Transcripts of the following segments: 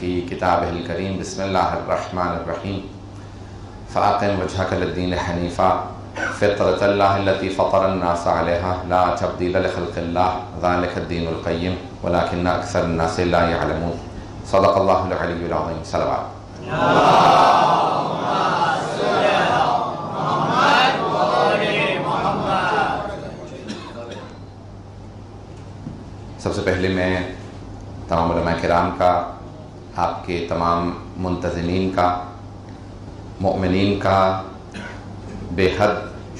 في كتابه الكريم بسم الله الرحمن الرحيم فأقم وجهك للدين حنيفا فطرة الله التي فطر الناس عليها لا تبديل لخلق الله ذلك الدين القيم ولكن أكثر الناس لا يعلمون صدق الله العلي العظيم. صلوات. سب سے پہلے میں تمام علماء کرام کا، آپ کے تمام منتظمین کا، مؤمنین کا بے حد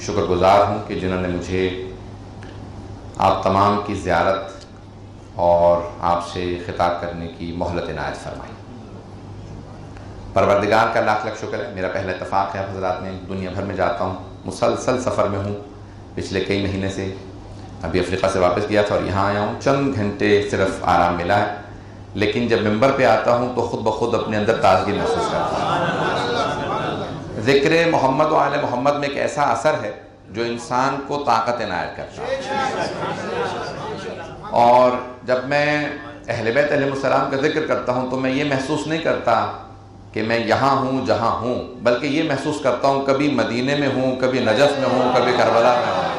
شکر گزار ہوں کہ جنہوں نے مجھے آپ تمام کی زیارت اور آپ سے خطاب کرنے کی مہلت عنایت فرمائی. پروردگار کا لاکھ لاکھ شکر ہے. میرا پہلا اتفاق ہے حضرات میں دنیا بھر میں جاتا ہوں، مسلسل سفر میں ہوں پچھلے کئی مہینے سے. ابھی افریقہ سے واپس گیا تھا اور یہاں آیا ہوں. چند گھنٹے صرف آرام ملا ہے، لیکن جب ممبر پہ آتا ہوں تو خود بخود اپنے اندر تازگی محسوس کرتا ہوں. ذکر محمد و آل محمد میں ایک ایسا اثر ہے جو انسان کو طاقت عنایت کرتا ہے. اور جب میں اہل بیت علیہ السلام کا ذکر کرتا ہوں تو میں یہ محسوس نہیں کرتا کہ میں یہاں ہوں جہاں ہوں، بلکہ یہ محسوس کرتا ہوں کبھی مدینے میں ہوں، کبھی نجف میں ہوں، کبھی کربلا میں ہوں.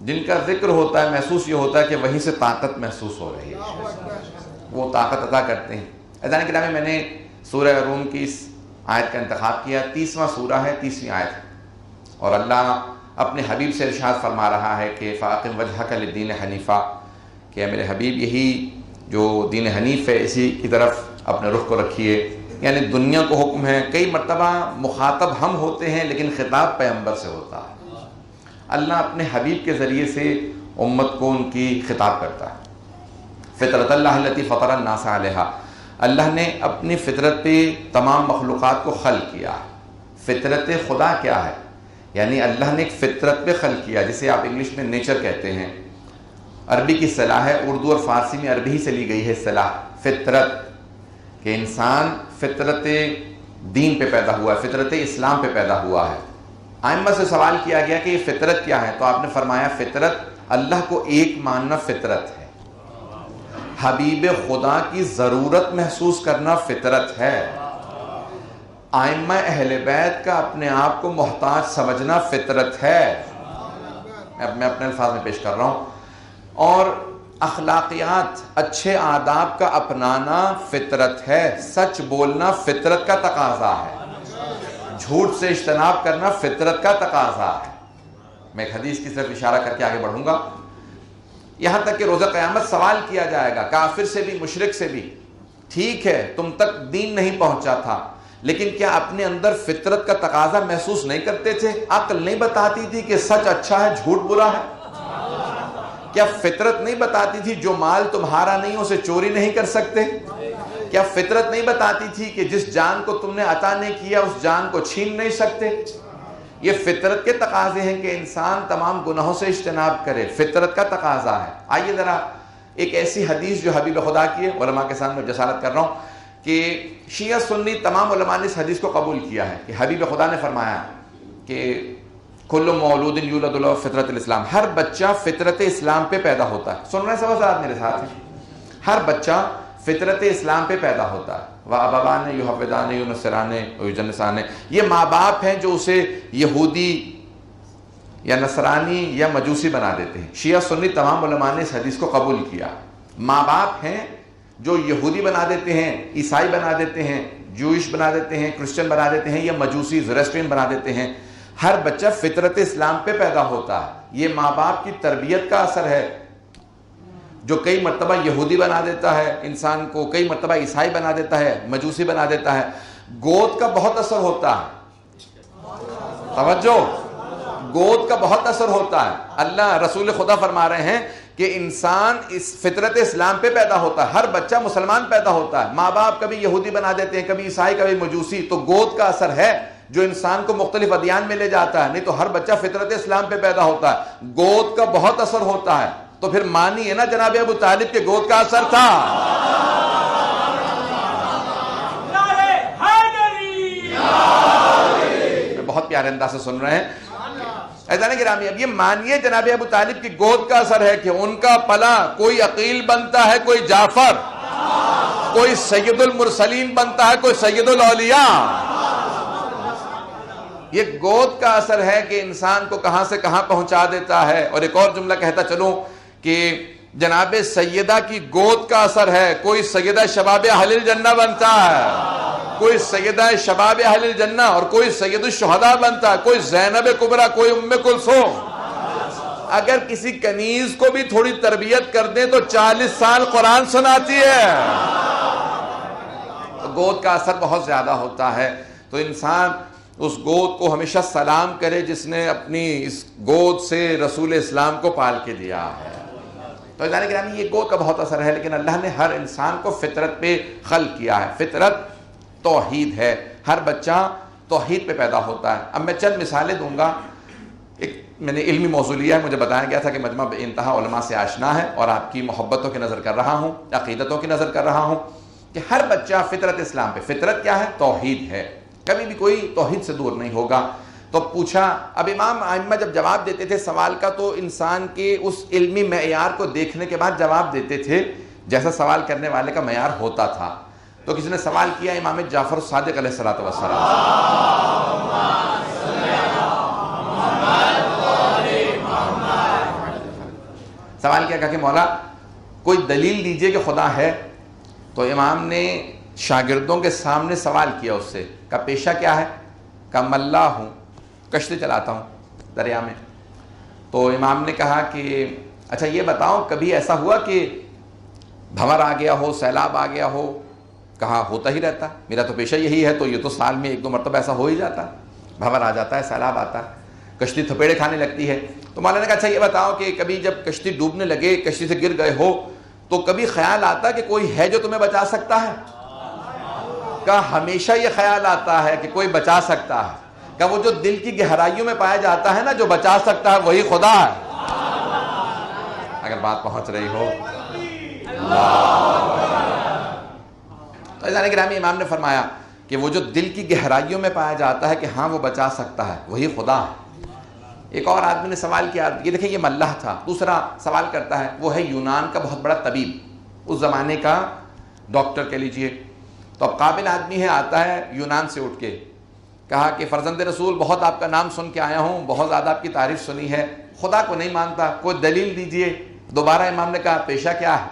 جن کا ذکر ہوتا ہے محسوس یہ ہوتا ہے کہ وہیں سے طاقت محسوس ہو رہی ہے، وہ طاقت عطا کرتے ہیں. اذان کرام میں میں نے سورہ روم کی اس آیت کا انتخاب کیا. 30واں سورہ ہے، 30ویں آیت ہے، اور اللہ اپنے حبیب سے ارشاد فرما رہا ہے کہ فاقم وجہک للدین حنیفا، کہ میرے حبیب یہی جو دین حنیف ہے اسی کی طرف اپنے رخ کو رکھیے. یعنی دنیا کو حکم ہے. کئی مرتبہ مخاطب ہم ہوتے ہیں لیکن خطاب پیغمبر سے ہوتا ہے. اللہ اپنے حبیب کے ذریعے سے امت کو ان کی خطاب کرتا ہے. فطرت اللہ التی فطر الناس علیہا، اللہ نے اپنی فطرت پہ تمام مخلوقات کو خلق کیا. فطرت خدا کیا ہے؟ یعنی اللہ نے ایک فطرت پہ خلق کیا، جسے آپ انگلش میں نیچر کہتے ہیں. عربی کی اصطلاح ہے، اردو اور فارسی میں عربی ہی سے لی گئی ہے اصطلاح فطرت، کہ انسان فطرت دین پہ پیدا ہوا ہے، فطرت اسلام پہ پیدا ہوا ہے. ائمہ سے سوال کیا گیا کہ یہ فطرت کیا ہے، تو آپ نے فرمایا فطرت اللہ کو ایک ماننا فطرت ہے، حبیب خدا کی ضرورت محسوس کرنا فطرت ہے، ائمہ اہل بیت کا اپنے آپ کو محتاج سمجھنا فطرت ہے. میں اپنے الفاظ میں پیش کر رہا ہوں. اور اخلاقیات، اچھے آداب کا اپنانا فطرت ہے. سچ بولنا فطرت کا تقاضا ہے. جھوٹ سے اجتناب کرنا فطرت کا تقاضا ہے. میں ایک حدیث کی طرف اشارہ کر کے آگے بڑھوں گا. یہاں تک کہ روزہ قیامت سوال کیا جائے گا کافر سے بھی، مشرک سے بھی، ٹھیک ہے تم تک دین نہیں پہنچا تھا، لیکن کیا اپنے اندر فطرت کا تقاضا محسوس نہیں کرتے تھے؟ عقل نہیں بتاتی تھی کہ سچ اچھا ہے، جھوٹ برا ہے؟ کیا فطرت نہیں بتاتی تھی جو مال تمہارا نہیں اسے چوری نہیں کر سکتے؟ کیا فطرت نہیں بتاتی تھی کہ جس جان کو تم نے عطا نہیں کیا اس جان کو چھین نہیں سکتے؟ یہ فطرت کے تقاضے ہیں کہ انسان تمام گناہوں سے اجتناب کرے. فطرت کا تقاضا ہے. آئیے ذرا ایک ایسی حدیث جو حبیب خدا کی ہے، علماء کے سامنے جسارت کر رہا ہوں کہ شیعہ سنی تمام علماء نے اس حدیث کو قبول کیا ہے کہ حبیب خدا نے فرمایا کہ کل مولود یولد علی فطرت الاسلام، ہر بچہ فطرت اسلام پہ پیدا ہوتا ہے. سن رہے ہیں سب آپ میرے ساتھ ہیں؟ ہر بچہ فطرت اسلام پہ پیدا ہوتا ہے. وَأَبَوَانِ يُحَوِّدَانِ يُنَصِّرَانِ وَيُجَنِّسَانِ، یہ ماں باپ ہیں جو اسے یہودی یا نصرانی یا مجوسی بنا دیتے ہیں. شیعہ سنی تمام علماء نے اس حدیث کو قبول کیا. ماں باپ ہیں جو یہودی بنا دیتے ہیں، عیسائی بنا دیتے ہیں، جوئش بنا دیتے ہیں، کرسچن بنا دیتے ہیں، یا مجوسی زرسٹین بنا دیتے ہیں. ہر بچہ فطرت اسلام پہ پیدا ہوتا ہے. یہ ماں باپ کی تربیت کا اثر ہے جو کئی مرتبہ یہودی بنا دیتا ہے انسان کو، کئی مرتبہ عیسائی بنا دیتا ہے، مجوسی بنا دیتا ہے. گود کا بہت اثر ہوتا ہے. توجہ، گود کا بہت اثر ہوتا ہے. اللہ رسول خدا فرما رہے ہیں کہ انسان اس فطرت اسلام پہ پیدا ہوتا ہے. ہر بچہ مسلمان پیدا ہوتا ہے. ماں باپ کبھی یہودی بنا دیتے ہیں، کبھی عیسائی، کبھی مجوسی. تو گود کا اثر ہے جو انسان کو مختلف ادیان میں لے جاتا ہے. نہیں تو ہر بچہ فطرت اسلام پہ پیدا ہوتا ہے. گود کا بہت اثر ہوتا ہے. تو پھر مانی ہے نا جناب ابو طالب کے گود کا اثر تھا. بہت پیارے انداز سے سن رہے ہیں. ایسا گرامی، اب یہ مانیے جناب ابو طالب کی گود کا اثر ہے کہ ان کا پلا کوئی عقیل بنتا ہے، کوئی جعفر. کوئی سید المرسلین بنتا ہے، کوئی سید الاولیاء۔ یہ گود کا اثر ہے کہ انسان کو کہاں سے کہاں پہنچا دیتا ہے۔ اور ایک اور جملہ کہتا چلوں کہ جناب سیدہ کی گود کا اثر ہے، کوئی سیدہ شباب اہل الجنہ بنتا ہے، کوئی سیدہ شباب اہل الجنہ، اور کوئی سید الشہداء بنتا ہے، کوئی زینب کبریٰ، کوئی ام کلثوم۔ اگر کسی کنیز کو بھی تھوڑی تربیت کر دیں تو 40 سال قرآن سناتی ہے۔ تو گود کا اثر بہت زیادہ ہوتا ہے۔ تو انسان اس گود کو ہمیشہ سلام کرے جس نے اپنی اس گود سے رسول اسلام کو پال کے دیا ہے۔ تو عزیزان گرامی، یہ گود کا بہت اثر ہے، لیکن اللہ نے ہر انسان کو فطرت پہ خلق کیا ہے۔ فطرت توحید ہے، ہر بچہ توحید پہ پیدا ہوتا ہے۔ اب میں چند مثالیں دوں گا۔ میں نے علمی موضوع لیا ہے، مجھے بتایا گیا تھا کہ مجمع بے انتہا علماء سے آشنا ہے اور آپ کی محبتوں کی نظر کر رہا ہوں، عقیدتوں کی نظر کر رہا ہوں کہ ہر بچہ فطرت اسلام پہ، فطرت کیا ہے؟ توحید ہے، کبھی بھی کوئی توحید سے دور نہیں ہوگا۔ تو پوچھا، اب امام ائمہ جب جواب دیتے تھے سوال کا تو انسان کے اس علمی معیار کو دیکھنے کے بعد جواب دیتے تھے جیسا سوال کرنے والے کا معیار ہوتا تھا۔ تو کسی نے سوال کیا امام جعفر الصادق علیہ السلام، سوال کیا کہ مولا کوئی دلیل دیجئے کہ خدا ہے۔ تو امام نے شاگردوں کے سامنے سوال کیا اس سے، کہا پیشہ کیا ہے؟ کہا ملا ہوں، کشتی چلاتا ہوں دریا میں۔ تو امام نے کہا کہ اچھا یہ بتاؤ کبھی ایسا ہوا کہ بھنور آ گیا ہو، سیلاب آ گیا ہو؟ کہا ہوتا ہی رہتا، میرا تو پیشہ یہی ہے، تو یہ تو سال میں 1-2 مرتبہ ایسا ہو ہی جاتا، بھنور آ جاتا ہے، سیلاب آتا ہے، کشتی تھپیڑے کھانے لگتی ہے۔ تو مولانا نے کہا اچھا یہ بتاؤ کہ کبھی جب کشتی ڈوبنے لگے، کشتی سے گر گئے ہو، تو کبھی خیال آتا کہ کوئی ہے جو تمہیں بچا سکتا ہے؟ کہا ہمیشہ یہ خیال آتا ہے کہ کوئی بچا سکتا ہے۔ کہا وہ جو دل کی گہرائیوں میں پایا جاتا ہے نا، جو بچا سکتا ہے وہی خدا ہے۔ اگر بات پہنچ رہی ہو تو عزیزان گرامی، امام نے فرمایا کہ وہ جو دل کی گہرائیوں میں پایا جاتا ہے کہ ہاں وہ بچا سکتا ہے وہی خدا ہے۔ ایک اور آدمی نے سوال کیا، یہ دیکھیں یہ ملح تھا، دوسرا سوال کرتا ہے، وہ ہے یونان کا بہت بڑا طبیب، اس زمانے کا ڈاکٹر کہہ لیجئے۔ تو اب قابل آدمی ہے، آتا ہے یونان سے اٹھ کے، کہا کہ فرزند رسول بہت آپ کا نام سن کے آیا ہوں، بہت زیادہ آپ کی تعریف سنی ہے، خدا کو نہیں مانتا، کوئی دلیل دیجئے۔ دوبارہ امام نے کہا پیشہ کیا ہے؟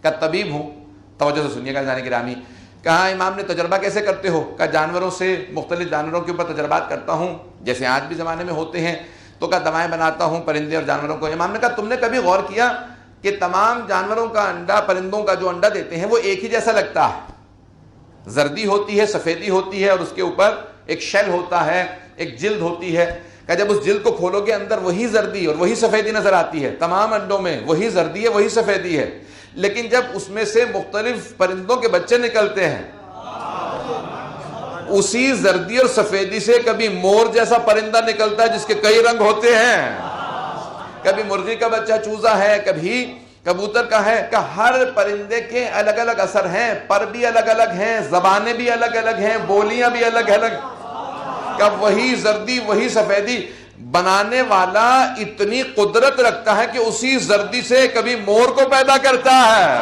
کہا طبیب ہوں۔ توجہ سے سنیے گا جانے گرامی، کہا امام نے تجربہ کیسے کرتے ہو؟ کہا جانوروں سے، مختلف جانوروں کے اوپر تجربات کرتا ہوں جیسے آج بھی زمانے میں ہوتے ہیں۔ تو کہا دوائیں بناتا ہوں پرندے اور جانوروں کو۔ امام نے کہا تم نے کبھی غور کیا کہ تمام جانوروں کا انڈا، پرندوں کا جو انڈا دیتے ہیں وہ ایک ہی جیسا لگتا ہے، زردی ہوتی ہے، سفیدی ہوتی ہے، اور اس کے اوپر ایک شیل ہوتا ہے، ایک جلد ہوتی ہے۔ کہ جب اس جلد کو کھولو گے اندر وہی زردی اور وہی سفیدی نظر آتی ہے، تمام انڈوں میں وہی زردی ہے، وہی سفیدی ہے، لیکن جب اس میں سے مختلف پرندوں کے بچے نکلتے ہیں، اسی زردی اور سفیدی سے کبھی مور جیسا پرندہ نکلتا ہے جس کے کئی رنگ ہوتے ہیں، کبھی مرغی کا بچہ چوزا ہے، کبھی کبوتر کا ہے۔ کہ ہر پرندے کے الگ الگ اثر ہیں، پر بھی الگ الگ ہیں، زبانیں بھی الگ الگ ہیں، بولیاں بھی الگ الگ۔ کہ وہی زردی وہی سفیدی، بنانے والا اتنی قدرت رکھتا ہے کہ اسی زردی سے کبھی مور کو پیدا کرتا ہے۔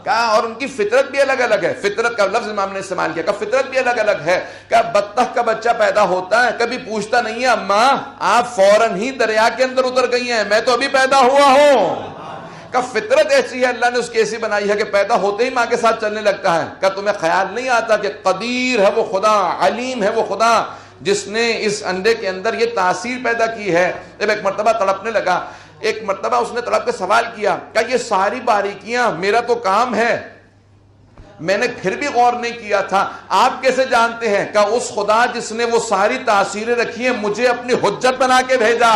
کہا اور ان کی فطرت بھی الگ الگ ہے۔ فطرت کا لفظ امام نے استعمال کیا، کہا فطرت بھی الگ الگ ہے۔ کہا بطخ کا بچہ پیدا ہوتا ہے، کبھی پوچھتا نہیں ہے اماں آپ فوراً ہی دریا کے اندر اتر گئی ہیں، میں تو ابھی پیدا ہوا ہوں۔ کہا فطرت ایسی ہے، اللہ نے اس کی ایسی بنائی ہے کہ پیدا ہوتے ہی ماں کے ساتھ چلنے لگتا ہے۔ کہا تمہیں خیال نہیں آتا کہ قدیر ہے وہ خدا، علیم ہے وہ خدا جس نے اس انڈے کے اندر یہ تاثیر پیدا کی ہے۔ جب ایک مرتبہ تڑپنے لگا، ایک مرتبہ اس نے تڑپ کے سوال کیا کہ یہ ساری باریکیاں میرا تو کام ہے، میں نے پھر بھی غور نہیں کیا تھا، آپ کیسے جانتے ہیں؟ کہ اس خدا جس نے وہ ساری تاثیریں رکھی ہیں مجھے اپنی حجت بنا کے بھیجا،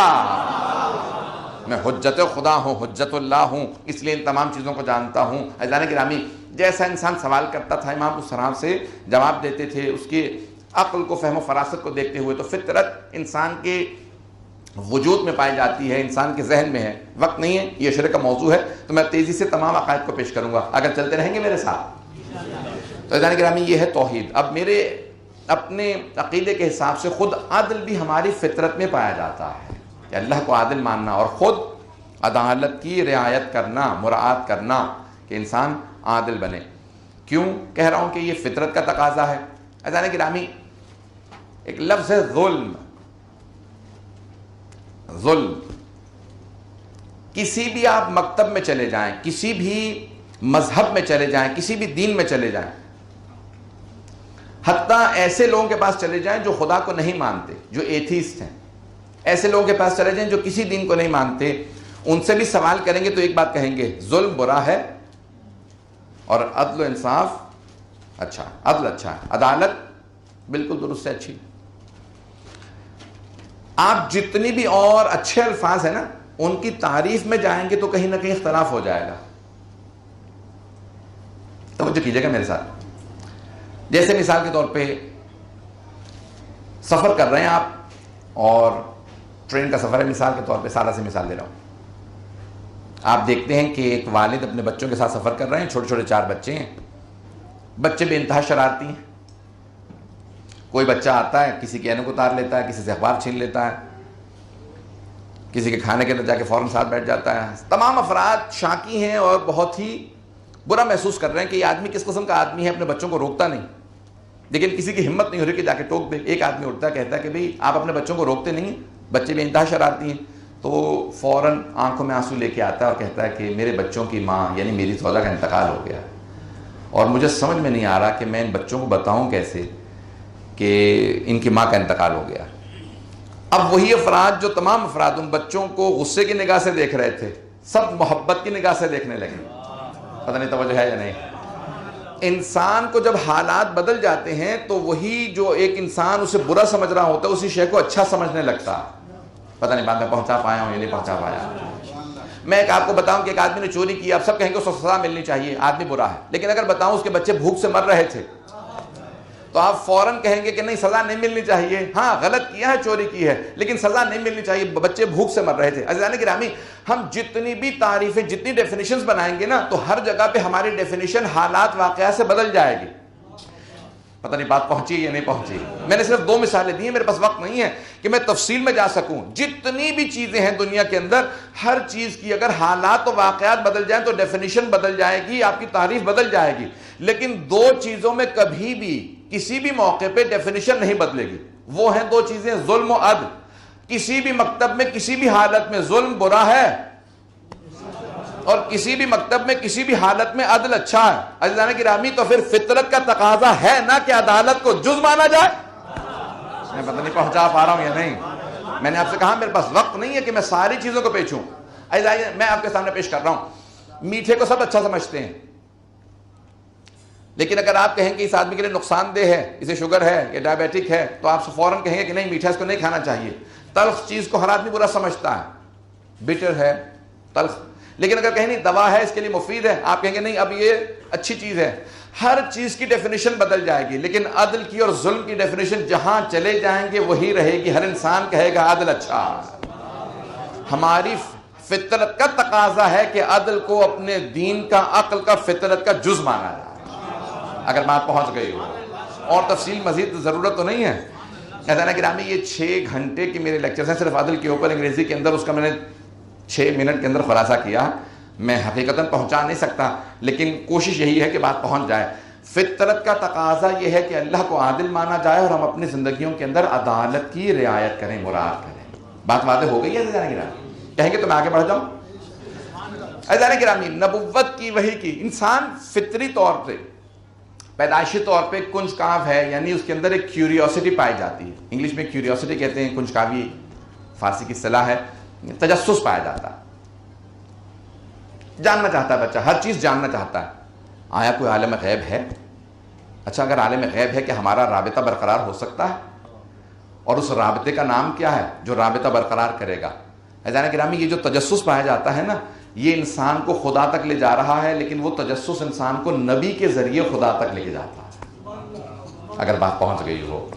میں حجت خدا ہوں، حجت اللہ ہوں، اس لیے ان تمام چیزوں کو جانتا ہوں۔ عزیزان گرامی، جیسا انسان سوال کرتا تھا امام اس طرح سے جواب دیتے تھے، اس کی عقل کو، فہم و فراست کو دیکھتے ہوئے۔ تو فطرت انسان کے وجود میں پائی جاتی ہے، انسان کے ذہن میں ہے۔ وقت نہیں ہے، یہ عشرے کا موضوع ہے تو میں تیزی سے تمام عقائد کو پیش کروں گا، اگر چلتے رہیں گے میرے ساتھ۔ تو عزیزان گرامی یہ ہے توحید۔ اب میرے اپنے عقیدے کے حساب سے خود عدل بھی ہماری فطرت میں پایا جاتا ہے کہ اللہ کو عادل ماننا اور خود عدالت کی رعایت کرنا، مراعات کرنا کہ انسان عادل بنے. کیوں کہہ رہا ہوں کہ یہ فطرت کا تقاضا ہے؟ عزیزان گرامی، ایک لفظ ہے ظلم. ظلم، کسی بھی آپ مکتب میں چلے جائیں، کسی بھی مذہب میں چلے جائیں، کسی بھی دین میں چلے جائیں، حتیٰ ایسے لوگوں کے پاس چلے جائیں جو خدا کو نہیں مانتے، جو ایتھیسٹ ہیں، ایسے لوگوں کے پاس چلے جائیں جو کسی دین کو نہیں مانتے، ان سے بھی سوال کریں گے تو ایک بات کہیں گے، ظلم برا ہے اور عدل و انصاف اچھا، عدل اچھا ہے، عدالت بالکل درست سے اچھی. آپ جتنی بھی اور اچھے الفاظ ہیں نا ان کی تعریف میں جائیں گے تو کہیں نہ کہیں اختلاف ہو جائے گا. توجہ کیجئے گا میرے ساتھ. جیسے مثال کے طور پہ سفر کر رہے ہیں آپ، اور ٹرین کا سفر ہے، مثال کے طور پہ سادہ سی مثال دے رہا ہوں. آپ دیکھتے ہیں کہ ایک والد اپنے بچوں کے ساتھ سفر کر رہے ہیں، چھوٹے چھوٹے 4 بچے ہیں. بچے بے انتہا شرارتی ہیں. کوئی بچہ آتا ہے کسی کے اینک اتار لیتا ہے، کسی سے اخبار چھین لیتا ہے، کسی کے کھانے کے اندر جا کے فوراً ساتھ بیٹھ جاتا ہے. تمام افراد شاکی ہیں اور بہت ہی برا محسوس کر رہے ہیں کہ یہ آدمی کس قسم کا آدمی ہے، اپنے بچوں کو روکتا نہیں. لیکن کسی کی ہمت نہیں ہو رہی کہ جا کے ٹوک دے. ایک آدمی اٹھتا ہے، کہتا ہے کہ بھئی آپ اپنے بچوں کو روکتے نہیں ہیں، بچے بھی انتہا شرارتی ہیں. تو وہ فوراً آنکھوں میں آنسو لے کے آتا ہے اور کہتا ہے کہ میرے بچوں کی ماں یعنی میری زوجہ کا انتقال ہو گیا اور مجھے سمجھ میں نہیں آ رہا کہ میں ان بچوں کو بتاؤں کیسے کہ ان کی ماں کا انتقال ہو گیا. اب وہی افراد جو تمام افراد ان بچوں کو غصے کی نگاہ سے دیکھ رہے تھے، سب محبت کی نگاہ سے دیکھنے لگے. پتہ نہیں توجہ ہے یا نہیں. انسان کو جب حالات بدل جاتے ہیں تو وہی جو ایک انسان اسے برا سمجھ رہا ہوتا ہے اسی شے کو اچھا سمجھنے لگتا. پتہ نہیں بات میں پہنچا پایا ہوں یا نہیں پہنچا پایا. میں ایک آپ کو بتاؤں کہ ایک آدمی نے چوری کی، آپ سب کہیں گے اس کو سزا ملنی چاہیے، آدمی برا ہے. لیکن اگر بتاؤں اس کے بچے بھوک سے مر رہے تھے تو آپ فوراً کہیں گے کہ نہیں سزا نہیں ملنی چاہیے. ہاں غلط کیا ہے، چوری کی ہے، لیکن سزا نہیں ملنی چاہیے، بچے بھوک سے مر رہے تھے. عزیزان گرامی، ہم جتنی بھی تعریفیں، جتنی ڈیفینیشنز بنائیں گے نا تو ہر جگہ پہ ہماری ڈیفینیشن حالات واقعات سے بدل جائے گی. پتہ نہیں بات پہنچی یا نہیں پہنچی. میں نے صرف 2 مثالیں دی ہیں، میرے پاس وقت نہیں ہے کہ میں تفصیل میں جا سکوں. جتنی بھی چیزیں ہیں دنیا کے اندر، ہر چیز کی اگر حالات و واقعات بدل جائیں تو ڈیفینیشن بدل جائے گی، آپ کی تعریف بدل جائے گی. لیکن 2 چیزوں میں کبھی بھی کسی بھی موقع پہ ڈیفینیشن نہیں بدلے گی. وہ ہیں 2 چیزیں، ظلم و عدل. کسی بھی مکتب میں کسی بھی حالت میں ظلم برا ہے اور کسی بھی مکتب میں کسی بھی حالت میں عدل اچھا ہے. عزیزان گرامی، تو پھر فطرت کا تقاضا ہے نا کہ عدالت کو جز مانا جائے. میں پتہ نہیں پہنچا پا رہا ہوں یا نہیں. میں نے آپ سے کہا میرے پاس وقت نہیں ہے کہ میں ساری چیزوں کو پیچھوں. میں آپ کے سامنے پیش کر رہا ہوں. میٹھے کو سب اچھا سمجھتے ہیں، لیکن اگر آپ کہیں کہ اس آدمی کے لیے نقصان دہ ہے، اسے شوگر ہے یا ڈائبیٹک ہے، تو آپ فوراً کہیں گے کہ نہیں میٹھا اس کو نہیں کھانا چاہیے. تلخ چیز کو ہر آدمی برا سمجھتا ہے، بٹر ہے، تلخ. لیکن اگر کہیں نہیں دوا ہے اس کے لیے مفید ہے، آپ کہیں گے نہیں اب یہ اچھی چیز ہے. ہر چیز کی ڈیفینیشن بدل جائے گی، لیکن عدل کی اور ظلم کی ڈیفینیشن جہاں چلے جائیں گے وہی رہے گی. ہر انسان کہے گا عدل اچھا. ہماری فطرت کا تقاضا ہے کہ عدل کو اپنے دین کا، عقل کا، فطرت کا جز مانا جائے. اگر بات پہنچ گئی ہو اور تفصیل مزید ضرورت تو نہیں ہے. عزیزان گرامی، یہ 6 گھنٹے کی میرے لیکچرز ہیں صرف عدل کے اوپر انگریزی کے اندر. اس کا میں نے 6 منٹ کے اندر خلاصہ کیا. میں حقیقتاً پہنچا نہیں سکتا، لیکن کوشش یہی ہے کہ بات پہنچ جائے. فطرت کا تقاضا یہ ہے کہ اللہ کو عادل مانا جائے اور ہم اپنی زندگیوں کے اندر عدالت کی رعایت کریں، مراعات کریں. بات واضح ہو گئی ہے عزیزان گرامی؟ کہیں گے تو میں آگے بڑھ جاؤں. عزیزان گرامی، نبوت کی، وحی کی، انسان فطری طور پہ، پیدائشی طور پہ کنجکاو ہے، یعنی اس کے اندر ایک کیوریوسٹی پائی جاتی ہے. انگلش میں کیوریوسٹی کہتے ہیں، کنجکاوی فارسی کی اصطلاح ہے. تجسس پایا جاتا ہے، جاننا چاہتا ہے بچہ، ہر چیز جاننا چاہتا ہے. آیا کوئی عالم غیب ہے؟ اچھا اگر عالم غیب ہے کہ ہمارا رابطہ برقرار ہو سکتا ہے، اور اس رابطے کا نام کیا ہے جو رابطہ برقرار کرے گا؟ عزیزان گرامی، یہ جو تجسس پایا جاتا ہے نا، یہ انسان کو خدا تک لے جا رہا ہے، لیکن وہ تجسس انسان کو نبی کے ذریعے خدا تک لے کے جاتا ہے. اگر بات پہنچ گئی ہو.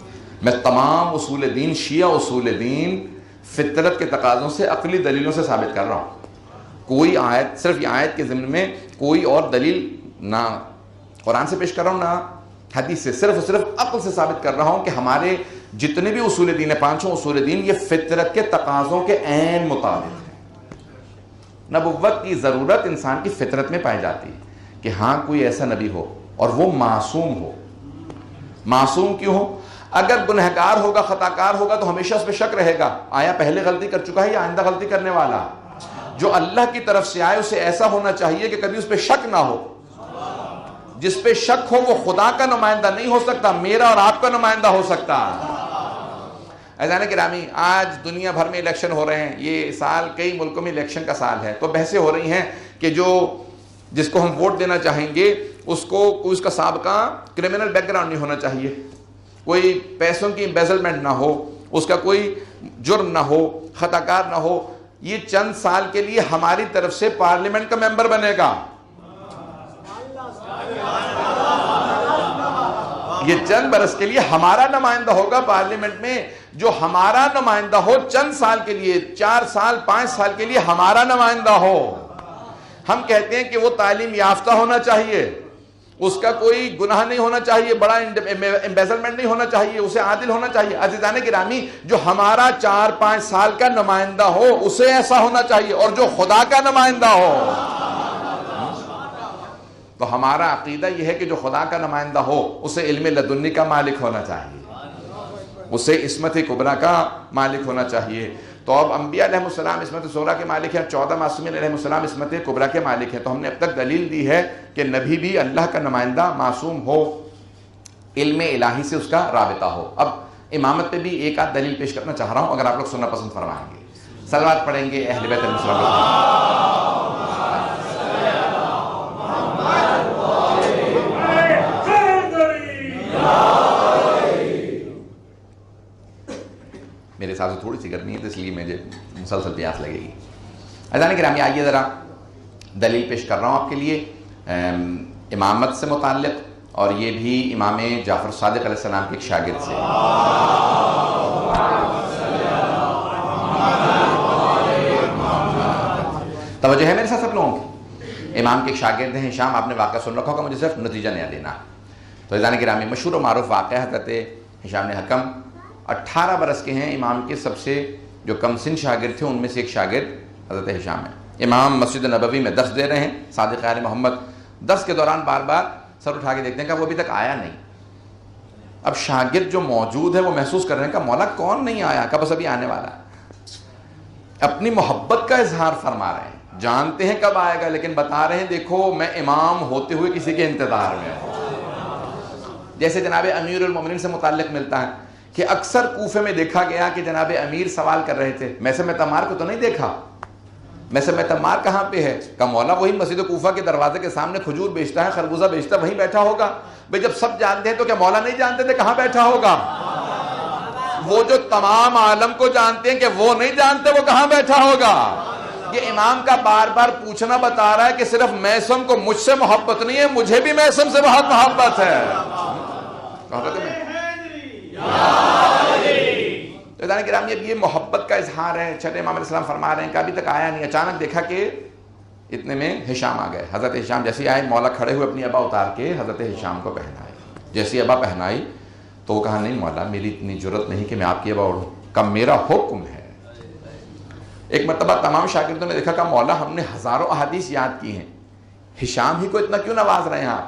میں تمام اصول دین، شیعہ اصول دین، فطرت کے تقاضوں سے، عقلی دلیلوں سے ثابت کر رہا ہوں. کوئی آیت، صرف یہ آیت کے ضمن میں کوئی اور دلیل نہ قرآن سے پیش کر رہا ہوں نہ حدیث سے، صرف اور صرف عقل سے ثابت کر رہا ہوں کہ ہمارے جتنے بھی اصول دین ہیں، 5 اصول دین، یہ فطرت کے تقاضوں کے عین مطابق ہے. نبوت کی ضرورت انسان کی فطرت میں پائی جاتی ہے، کہ ہاں کوئی ایسا نبی ہو اور وہ معصوم ہو. معصوم کیوں ہو؟ اگر گنہگار ہوگا، خطاکار ہوگا تو ہمیشہ اس پہ شک رہے گا، آیا پہلے غلطی کر چکا ہے یا آئندہ غلطی کرنے والا. جو اللہ کی طرف سے آئے اسے ایسا ہونا چاہیے کہ کبھی اس پہ شک نہ ہو. جس پہ شک ہو وہ خدا کا نمائندہ نہیں ہو سکتا، میرا اور آپ کا نمائندہ ہو سکتا. عزیزان گرامی، آج دنیا بھر میں الیکشن ہو رہے ہیں. یہ سال کئی ملکوں میں الیکشن کا سال ہے، تو بحثیں ہو رہی ہیں کہ جس کو ہم ووٹ دینا چاہیں گے اس کو کوئی اس کا سابقہ کرمنل بیک گراؤنڈ نہیں ہونا چاہیے، کوئی پیسوں کی امبیزلمنٹ نہ ہو، اس کا کوئی جرم نہ ہو، خطاکار نہ ہو. یہ چند سال کے لیے ہماری طرف سے پارلیمنٹ کا ممبر بنے گا. یہ چند برس کے لیے ہمارا نمائندہ ہوگا پارلیمنٹ میں. جو ہمارا نمائندہ ہو چند سال کے لیے، 4 سال 5 سال کے لیے ہمارا نمائندہ ہو. ہم کہتے ہیں کہ وہ تعلیم یافتہ ہونا چاہیے، اس کا کوئی گناہ نہیں ہونا چاہیے، بڑا امبیزلمنٹ نہیں ہونا چاہیے، اسے عادل ہونا چاہیے. عزیزان گرامی، جو ہمارا 4-5 سال کا نمائندہ ہو اسے ایسا ہونا چاہیے، اور جو خدا کا نمائندہ ہو. تو ہمارا عقیدہ یہ ہے کہ جو خدا کا نمائندہ ہو اسے علم لدنی کا مالک ہونا چاہیے، اسے عصمت کبریٰ کا مالک ہونا چاہیے. تو اب انبیاء علیہ السلام عصمت صغریٰ کے مالک ہیں، 14 معصومین علیہ السلام عصمت کبریٰ کے مالک ہیں. تو ہم نے اب تک دلیل دی ہے کہ نبی بھی اللہ کا نمائندہ معصوم ہو، علم الہی سے اس کا رابطہ ہو. اب امامت پہ بھی ایک آدھ دلیل پیش کرنا چاہ رہا ہوں، اگر آپ لوگ سننا پسند فرمائیں گے. صلوات پڑھیں گے اہل بیت علیہ السلام. میرے ساتھ سے تھوڑی سی گرمی ہے تو اس لیے مجھے مسلسل پیاس لگے گی. عزیزان گرامی، آئیے ذرا دلیل پیش کر رہا ہوں آپ کے لیے امامت سے متعلق، اور یہ بھی امام جعفر صادق علیہ السلام کے ایک شاگرد سے. توجہ ہے میرے ساتھ سب لوگوں کی؟ امام کے ایک شاگرد ہیں ہشام، آپ نے واقعہ سن رکھا ہوگا، مجھے صرف نتیجہ نیا دینا. تو عزیزان گرامی، مشہور و معروف واقعہ حضرت ہشام نے حکم 18 برس کے ہیں. امام کے سب سے جو کم سن شاگرد تھے ان میں سے ایک شاگرد حضرت ہشام ہے. امام مسجد نبوی میں درس دے رہے ہیں، صادق آل محمد. درس کے دوران بار بار سر اٹھا کے دیکھتے ہیں کہ وہ ابھی تک آیا نہیں. اب شاگرد جو موجود ہے وہ محسوس کر رہے ہیں کہ مولا کون نہیں آیا، کہ بس ابھی آنے والا ہے. اپنی محبت کا اظہار فرما رہے ہیں، جانتے ہیں کب آئے گا لیکن بتا رہے ہیں دیکھو میں امام ہوتے ہوئے کسی کے انتظار میں ہوں. جیسے جناب امیر المومنین سے متعلق ملتا ہے کہ اکثر کوفے میں دیکھا گیا کہ جناب امیر سوال کر رہے تھے، میثم تمار کو تو نہیں دیکھا، میثم تمار کہاں پہ ہے؟ کہ مولا وہی مسجد کوفہ کے دروازے کے سامنے کھجور بیچتا ہے، خربوزہ بیچتا ہے، وہیں بیٹھا ہوگا. بھئی جب سب جانتے ہیں تو کیا مولا نہیں جانتے تھے کہاں بیٹھا ہوگا؟ وہ جو تمام عالم کو جانتے ہیں کہ وہ نہیں جانتے وہ کہاں بیٹھا ہوگا. یہ امام کا بار بار پوچھنا بتا رہا ہے کہ صرف میثم کو مجھ سے محبت نہیں ہے، مجھے بھی میثم سے بہت محبت ہے. تو گرامی، اب یہ محبت کا اظہار ہے. چھٹے امام علیہ السلام فرما رہے ہیں کہ ابھی تک آیا نہیں. اچانک دیکھا کہ اتنے میں ہشام آ گئے. حضرت ہشام جیسے آئے، مولا کھڑے ہوئے اپنی ابا اتار کے حضرت ہشام کو پہنائے. جیسی ابا پہنائی تو وہ کہا نہیں مولا میری اتنی جرت نہیں کہ میں آپ کی ابا اوڑھوں، کہ میرا حکم ہے. ایک مرتبہ تمام شاگردوں نے دیکھا کہ مولا ہم نے ہزاروں احادیث یاد کی ہیں، ہشام ہی کو اتنا کیوں نواز رہے ہیں آپ؟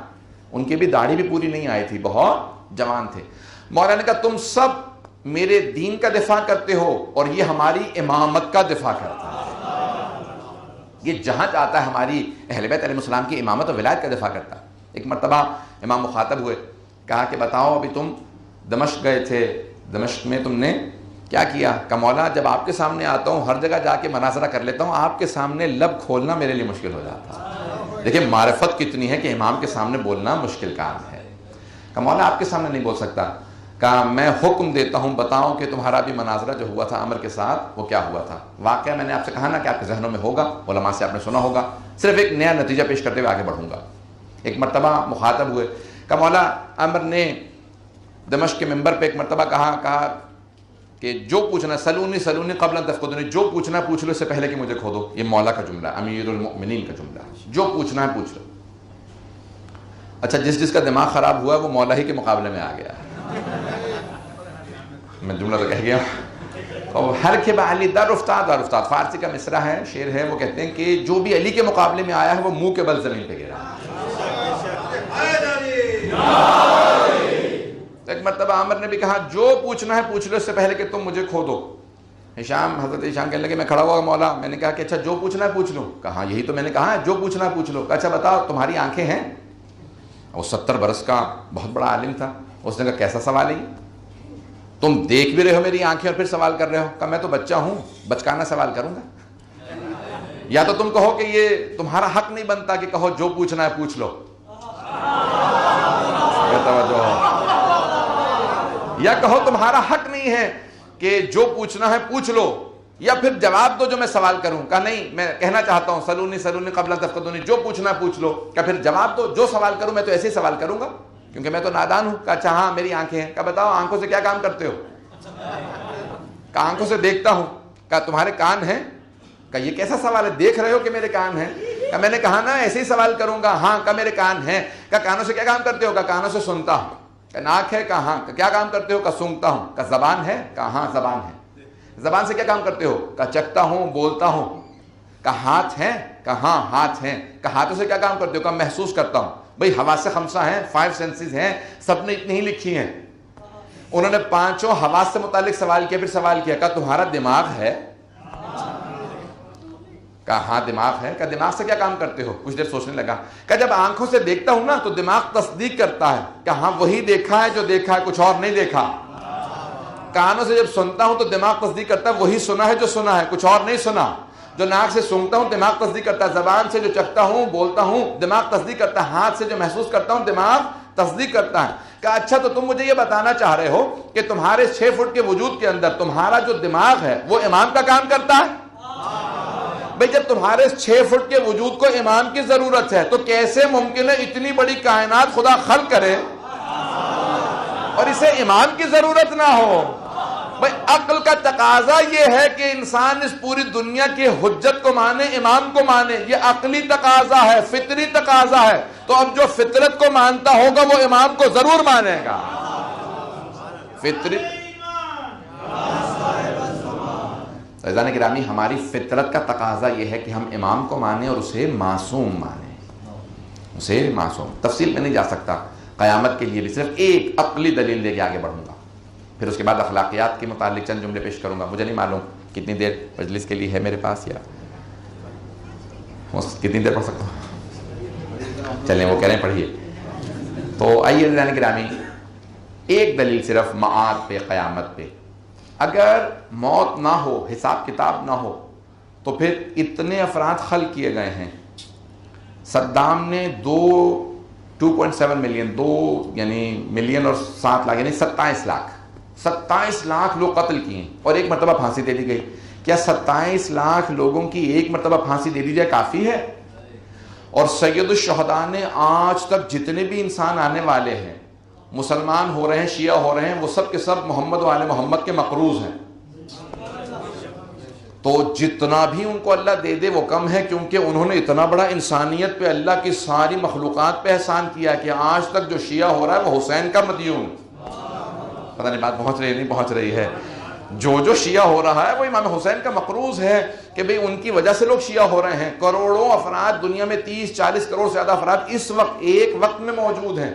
ان کی بھی داڑھی بھی پوری نہیں آئی تھی، بہت جوان تھے. مولا نے کہا تم سب میرے دین کا دفاع کرتے ہو اور یہ ہماری امامت کا دفاع کرتا ہے. یہ جہاں جاتا ہے ہماری اہل بیت علیہ السلام کی امامت و ولایت کا دفاع کرتا ہے. ایک مرتبہ امام مخاطب ہوئے، کہا کہ بتاؤ ابھی تم دمشق گئے تھے، دمشق میں تم نے کیا کیا؟ کہ مولا جب آپ کے سامنے آتا ہوں ہر جگہ جا کے مناظرہ کر لیتا ہوں، آپ کے سامنے لب کھولنا میرے لیے مشکل ہو جاتا ہے. دیکھیں معرفت کتنی ہے کہ امام کے سامنے بولنا مشکل کام ہے. کہ مولا آپ کے سامنے نہیں بول سکتا. کہا میں حکم دیتا ہوں بتاؤں کہ تمہارا بھی مناظرہ جو ہوا تھا عمر کے ساتھ وہ کیا ہوا تھا. واقعہ میں نے آپ سے کہا نا کہ آپ کے ذہنوں میں ہوگا، علماء سے آپ نے سنا ہوگا. صرف ایک نیا نتیجہ پیش کرتے ہوئے آگے بڑھوں گا. ایک مرتبہ مخاطب ہوئے، کہ مولا عمر نے دمشق کے منبر پہ ایک مرتبہ کہا کہ جو پوچھنا سلونی سلونی قبل ان تفقدونی، جو پوچھنا پوچھ لو اس سے پہلے کہ مجھے کھودو. یہ مولا کا جملہ، امیر المؤمنین کا جملہ، جو پوچھنا ہے پوچھ لو. اچھا جس کا دماغ خراب ہوا ہے وہ مولا ہی کے مقابلے میں آ گیا. میں جملہ تو کہہ گیا. اور ہر کے علی در افتاد در افتاد، فارسی کا مصرع ہے، شعر ہے. وہ کہتے ہیں کہ جو بھی علی کے مقابلے میں آیا ہے وہ منہ کے بل زمین پہ گرا. ایک مرتبہ عامر نے بھی کہا جو پوچھنا ہے پوچھ لو اس سے پہلے کہ تم مجھے کھو دو. حضرت ہشام کہنے لگے میں کھڑا ہوا مولا. میں نے کہا کہ اچھا جو پوچھنا ہے پوچھ لو. کہا یہی تو میں نے کہا ہے جو پوچھنا ہے پوچھ لو. کہا اچھا بتاؤ تمہاری آنکھیں ہیں؟ وہ 70 برس کا بہت بڑا عالم تھا. اس نے کہا کیسا سوال ہے تم دیکھ بھی رہے ہو میری آنکھیں اور پھر سوال کر رہے ہو؟ کہا میں تو بچہ ہوں بچکانہ سوال کروں گا. یا تو تم کہو کہ یہ تمہارا حق نہیں بنتا کہ کہو جو پوچھنا ہے پوچھ لو. یا کہو تمہارا حق نہیں ہے کہ جو پوچھنا ہے پوچھ لو یا پھر جواب دو جو میں سوال کروں. کہا نہیں میں کہنا چاہتا ہوں سلونی سلونی قبل تفقدونی جو پوچھنا ہے پوچھ لو. کہا پھر جواب دو جو سوال کروں میں تو ایسے ہی سوال کروں گا کیونکہ میں تو نادان ہوں. کہا اچھا ہاں میری آنکھیں ہیں. کہا بتاؤ آنکھوں سے کیا کام کرتے ہو؟ کہا آنکھوں سے دیکھتا ہوں. کہا تمہارے کان ہیں؟ کہا یہ کیسا سوال ہے دیکھ رہے ہو کہ میرے کان ہیں؟ کہا میں نے کہا نا ایسے ہی سوال کروں گا. ہاں کہا میرے کان ہیں. کہا کانوں سے کیا کام کرتے ہو؟ کہا کانوں سے سنتا ہوں. کہا ناک ہے؟ کہا ہاں. کیا کام کرتے ہو؟ کہا سونگھتا ہوں. کہا زبان ہے؟ کہا ہاں زبان ہے. زبان سے کیا کام کرتے ہو؟ کہا چکھتا ہوں بولتا ہوں. کہا ہاتھ ہیں؟ کہا ہاں ہاتھ ہیں. کہا ہاتھوں سے کیا کام کرتے ہو؟ کہا محسوس کرتا ہوں. بھئی حواس خمسہ ہیں 5 سینسز ہیں سب نے اتنی ہی لکھی ہیں. انہوں نے 5 حواس سے متعلق سوال کیا. پھر سوال کیا کہا تمہارا دماغ ہے؟ کہا ہاں دماغ ہے. کہا دماغ سے کیا کام کرتے ہو؟ کچھ دیر سوچنے لگا. کہا جب آنکھوں سے دیکھتا ہوں نا تو دماغ تصدیق کرتا ہے. کہا ہاں وہی دیکھا ہے جو دیکھا ہے کچھ اور نہیں دیکھا. کانوں سے جب سنتا ہوں تو دماغ تصدیق کرتا ہے وہی سنا ہے جو سنا ہے کچھ اور نہیں سنا. جو ناک سے سونگھتا ہوں دماغ تصدیق کرتا ہے. زبان سے جو چکھتا ہوں بولتا ہوں دماغ تصدیق کرتا ہے. ہاتھ سے جو محسوس کرتا ہوں دماغ تصدیق کرتا ہے. کہا اچھا تو تم مجھے یہ بتانا چاہ رہے ہو کہ تمہارے 6 فٹ کے وجود کے اندر تمہارا جو دماغ ہے وہ امام کا کام کرتا ہے؟ بھئی جب تمہارے 6 فٹ کے وجود کو امام کی ضرورت ہے تو کیسے ممکن ہے اتنی بڑی کائنات خدا خلق کرے اور اسے امام کی ضرورت نہ ہو؟ بھئی عقل کا تقاضا یہ ہے کہ انسان اس پوری دنیا کی حجت کو مانے امام کو مانے. یہ عقلی تقاضا ہے فطری تقاضا ہے. تو اب جو فطرت کو مانتا ہوگا وہ امام کو ضرور مانے گا. فطری عزیزان گرامی ہماری فطرت کا تقاضا یہ ہے کہ ہم امام کو مانیں اور اسے معصوم مانیں. اسے معصوم تفصیل میں نہیں جا سکتا. قیامت کے لیے بھی صرف ایک عقلی دلیل دے کے آگے بڑھوں گا. پھر اس کے بعد اخلاقیات کے متعلق چند جملے پیش کروں گا. مجھے نہیں معلوم کتنی دیر مجلس کے لیے ہے میرے پاس یا کتنی دیر پڑھ سکتا ہوں. چلیں وہ کہہ رہے ہیں پڑھیے. تو آئیے عزیزان گرامی ایک دلیل صرف معاد پہ قیامت پہ. اگر موت نہ ہو حساب کتاب نہ ہو تو پھر اتنے افراد خلق کیے گئے ہیں. صدام نے 2.7 ملین یعنی ملین اور 7 لاکھ یعنی 27 لاکھ لوگ قتل کیے اور ایک مرتبہ پھانسی دے دی گئی. کیا 27 لاکھ لوگوں کی ایک مرتبہ پھانسی دے دی جائے کافی ہے؟ اور سید الشہداء نے آج تک جتنے بھی انسان آنے والے ہیں مسلمان ہو رہے ہیں شیعہ ہو رہے ہیں وہ سب کے سب محمد و آل محمد کے مقروض ہیں. تو جتنا بھی ان کو اللہ دے دے وہ کم ہے کیونکہ انہوں نے اتنا بڑا انسانیت پہ اللہ کی ساری مخلوقات پہ احسان کیا کہ آج تک جو شیعہ ہو رہا ہے وہ حسین کا مدیون. پتہ نہیں بات پہنچ رہی ہے نہیں پہنچ رہی ہے. جو شیعہ ہو رہا ہے وہ امام حسین کا مقروض ہے کہ بھئی ان کی وجہ سے لوگ شیعہ ہو رہے ہیں. کروڑوں افراد دنیا میں 30-40 کروڑ سے زیادہ افراد اس وقت ایک وقت میں موجود ہیں.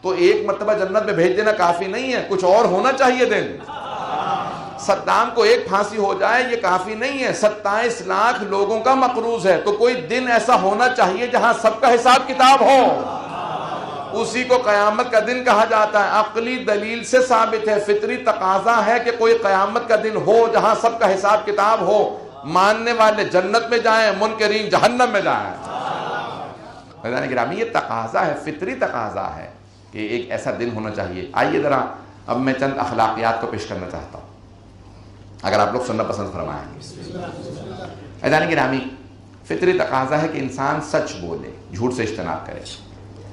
تو ایک مرتبہ جنت میں بھیج دینا کافی نہیں ہے کچھ اور ہونا چاہیے. دن صدام کو ایک پھانسی ہو جائے یہ کافی نہیں ہے. 27 لاکھ لوگوں کا مقروض ہے. تو کوئی دن ایسا ہونا چاہیے جہاں سب کا حساب کتاب ہو. اسی کو قیامت کا دن کہا جاتا ہے. عقلی دلیل سے ثابت ہے فطری تقاضا ہے کہ کوئی قیامت کا دن ہو جہاں سب کا حساب کتاب ہو. ماننے والے جنت میں جائیں منکرین جہنم میں جائیں. عزیزان گرامی یہ تقاضا ہے فطری تقاضا ہے کہ ایک ایسا دن ہونا چاہیے. آئیے ذرا اب میں چند اخلاقیات کو پیش کرنا چاہتا ہوں اگر آپ لوگ سننا پسند فرمائیں. عزیزان گرامی فطری تقاضا ہے کہ انسان سچ بولے جھوٹ سے اجتناب کرے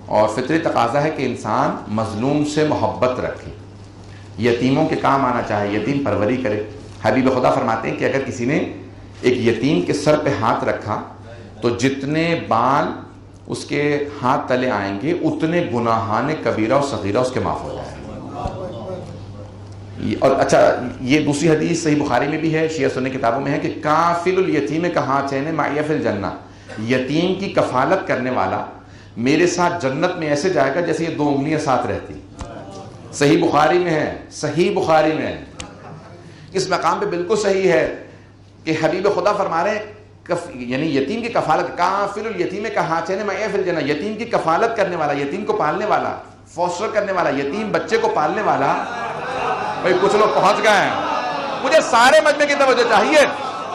اور فطری تقاضا ہے کہ انسان مظلوم سے محبت رکھے یتیموں کے کام آنا چاہے یتیم پروری کرے. حبیب خدا فرماتے ہیں کہ اگر کسی نے ایک یتیم کے سر پہ ہاتھ رکھا تو جتنے بال اس کے ہاتھ تلے آئیں گے اتنے گناہان کبیرہ اور صغیرہ اس کے معاف ہو جائیں. اور اچھا یہ دوسری حدیث صحیح بخاری میں بھی ہے شیعہ سنی کتابوں میں ہے کہ کافل الیتیم کا ہاتھین معی فی الجنہ. یتیم کی کفالت کرنے والا میرے ساتھ جنت میں ایسے جائے گا جیسے یہ 2 انگلیاں ساتھ رہتی. صحیح بخاری میں ہے, صحیح بخاری میں ہے. اس مقام پہ بالکل صحیح ہے کہ حبیب خدا فرما رہے ہیں یعنی یتیم کی کفالت, کافل الیتیم کہاتین معی فی الجنہ, یتیم کی کفالت کرنے والا, یتیم کو پالنے والا, فوسٹر کرنے والا, یتیم بچے کو پالنے والا. بھئی کچھ لوگ پہنچ گئے ہیں, مجھے سارے مجمع کی توجہ چاہیے.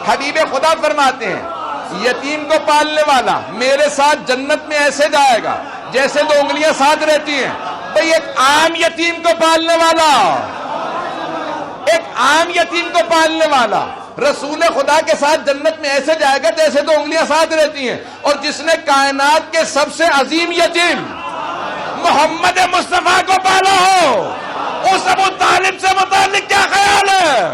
حبیب خدا فرماتے ہیں یتیم کو پالنے والا میرے ساتھ جنت میں ایسے جائے گا جیسے 2 انگلیاں ساتھ رہتی ہیں. بھئی ایک عام یتیم کو پالنے والا, ایک عام یتیم کو پالنے والا رسول خدا کے ساتھ جنت میں ایسے جائے گا جیسے 2 انگلیاں ساتھ رہتی ہیں. اور جس نے کائنات کے سب سے عظیم یتیم محمد مصطفیٰ کو پالا ہو اس ابو طالب سے متعلق کیا خیال ہے؟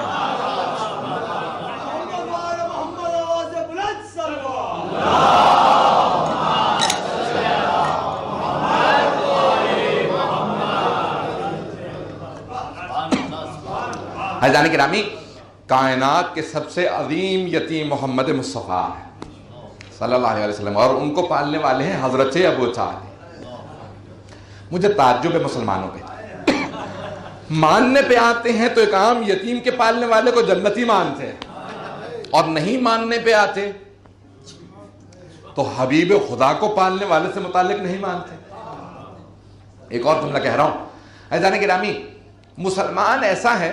حضران گرامی, کائنات کے سب سے عظیم یتیم محمد مصطفیٰ صلی اللہ علیہ وسلم, اور ان کو پالنے والے ہیں حضرت ابو طالب. مجھے تعجب ہے مسلمانوں پہ, ماننے پہ آتے ہیں تو ایک عام یتیم کے پالنے والے کو جنتی مانتے ہیں, اور نہیں ماننے پہ آتے تو حبیب خدا کو پالنے والے سے متعلق نہیں مانتے. ایک اور جملہ کہہ رہا ہوں حضران گرامی, مسلمان ایسا ہے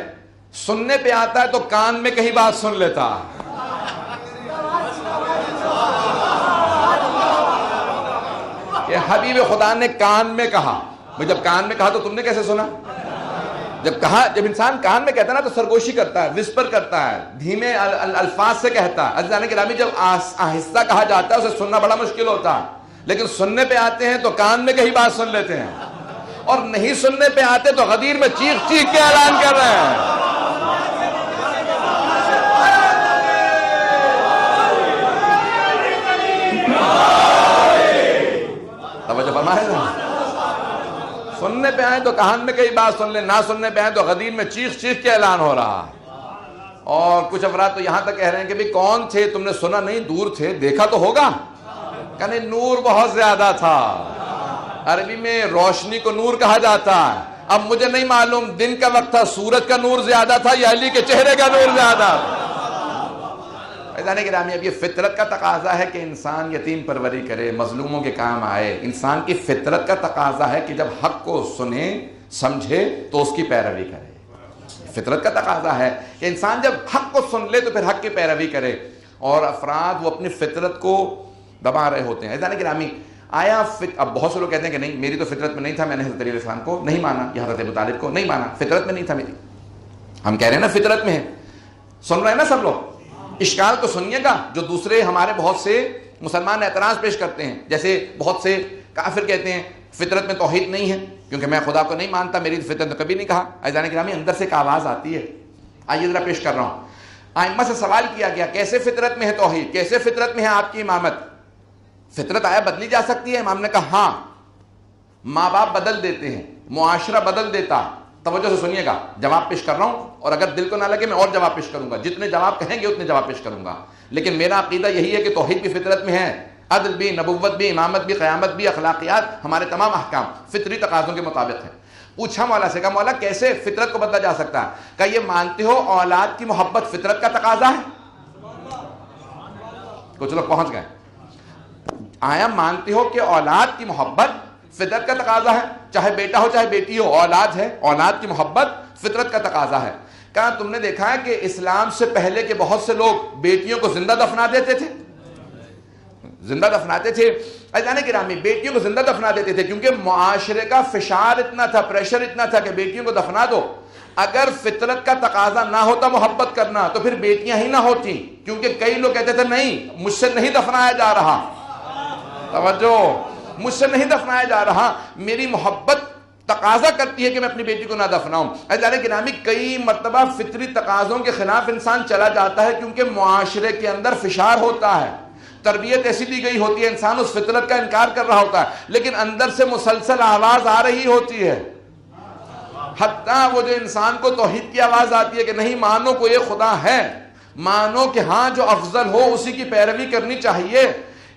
سننے پہ آتا ہے تو کان میں کہیں بات سن لیتا ہے. کہ حبیب خدا نے کان میں کہا, جب کان میں کہا تو تم نے کیسے سنا؟ جب انسان کان میں کہتا ہے نا تو سرگوشی کرتا ہے, وسپر کرتا ہے, دھیمے الفاظ سے کہتا ہے. عزیزان گرامی, جب آہستہ کہا جاتا ہے اسے سننا بڑا مشکل ہوتا ہے, لیکن سننے پہ آتے ہیں تو کان میں کہیں بات سن لیتے ہیں, اور نہیں سننے پہ آتے تو غدیر میں چیخ چیخ کے اعلان کر رہے ہیں. توجہ فرمائے نا, سننے پہ آئے تو کان میں کئی بات سن لیں, نہ سننے پہ آئے تو غدیر میں چیخ چیخ کے اعلان ہو رہا. اور کچھ افراد تو یہاں تک کہہ رہے ہیں کہ بھی کون تھے, تم نے سنا نہیں, دور تھے, دیکھا تو ہوگا. کہنے نور بہت زیادہ تھا, عربی میں روشنی کو نور کہا جاتا ہے. اب مجھے نہیں معلوم دن کا وقت تھا سورج کا نور زیادہ تھا یا علی کے چہرے کا نور زیادہ تھا. عزیزان گرامی, اب یہ فطرت کا تقاضا ہے کہ انسان یتیم پروری کرے, مظلوموں کے کام آئے. انسان کی فطرت کا تقاضا ہے کہ جب حق کو سنے سمجھے تو اس کی پیروی کرے. فطرت کا تقاضا ہے کہ انسان جب حق کو سن لے تو پھر حق کی پیروی کرے. اور افراد وہ اپنی فطرت کو دبا رہے ہوتے ہیں. عزیزان گرامی, آیا اب بہت سے لوگ کہتے ہیں کہ نہیں میری تو فطرت میں نہیں تھا, میں نے حضرت علیہ السلام کو نہیں مانا یا حضرت ابو طالب کو نہیں مانا, فطرت میں نہیں تھا میری. ہم کہہ رہے ہیں نا فطرت میں ہے. سن رہے ہیں نا سب لوگ؟ اشکال تو سنیے گا جو دوسرے ہمارے بہت سے مسلمان اعتراض پیش کرتے ہیں. جیسے بہت سے کافر کہتے ہیں فطرت میں توحید نہیں ہے کیونکہ میں خدا کو نہیں مانتا, میری فطرت نے کبھی نہیں کہا. عزیزان گرامی, اندر سے ایک آواز آتی ہے, آئیے ذرا پیش کر رہا ہوں. ائمہ سے سوال کیا گیا کیسے فطرت میں ہے توحید, کیسے فطرت میں ہے آپ کی امامت, فطرت آیا بدلی جا سکتی ہے؟ امام نے کہا ہاں, ماں باپ بدل دیتے ہیں, معاشرہ بدل دیتا. توجہ سے سنیے گا, جواب پیش کر رہا ہوں, اور اگر دل کو نہ لگے میں اور جواب پیش کروں گا, جتنے جواب کہیں گے اتنے جواب پیش کروں گا. لیکن میرا عقیدہ یہی ہے کہ توحید بھی فطرت میں ہے, عدل بھی, نبوت بھی, امامت بھی, قیامت بھی, اخلاقیات, ہمارے تمام احکام فطری تقاضوں کے مطابق ہیں. پوچھا مولا سے, کہا مولا کیسے فطرت کو بدلا جا سکتا ہے؟ کہا یہ مانتے ہو اولاد کی محبت فطرت کا تقاضا ہے؟ کچھ لوگ پہنچ گئے. آیا مانتے ہو کہ اولاد کی محبت فطرت کا تقاضا ہے؟ چاہے بیٹا ہو چاہے بیٹی ہو, اولاد ہے, اولاد کی محبت فطرت کا تقاضا ہے. کہا تم نے دیکھا ہے کہ اسلام سے پہلے کے بہت سے لوگ بیٹیوں کو زندہ دفنا دیتے تھے, زندہ دفناتے تھے. عزیزان گرامی, بیٹیوں کو زندہ دفنا دیتے تھے کیونکہ معاشرے کا فشار اتنا تھا, پریشر اتنا تھا کہ بیٹیوں کو دفنا دو. اگر فطرت کا تقاضا نہ ہوتا محبت کرنا تو پھر بیٹیاں ہی نہ ہوتی, کیونکہ کئی لوگ کہتے تھے نہیں مجھ سے نہیں دفنایا جا رہا, توجہ, مجھ سے نہیں دفنایا جا رہا, میری محبت تقاضا کرتی ہے کہ میں اپنی بیٹی کو نہ دفناؤں. عزیزان گرامی, کئی مرتبہ فطری تقاضوں کے خلاف انسان چلا جاتا ہے کیونکہ معاشرے کے اندر فشار ہوتا ہے, تربیت ایسی دی گئی ہوتی ہے, انسان اس فطرت کا انکار کر رہا ہوتا ہے, لیکن اندر سے مسلسل آواز آ رہی ہوتی ہے. حتیٰ وہ جو انسان کو توحید کی آواز آتی ہے کہ نہیں مانو کوئی خدا ہے, مانو کہ ہاں جو افضل ہو اسی کی پیروی کرنی چاہیے,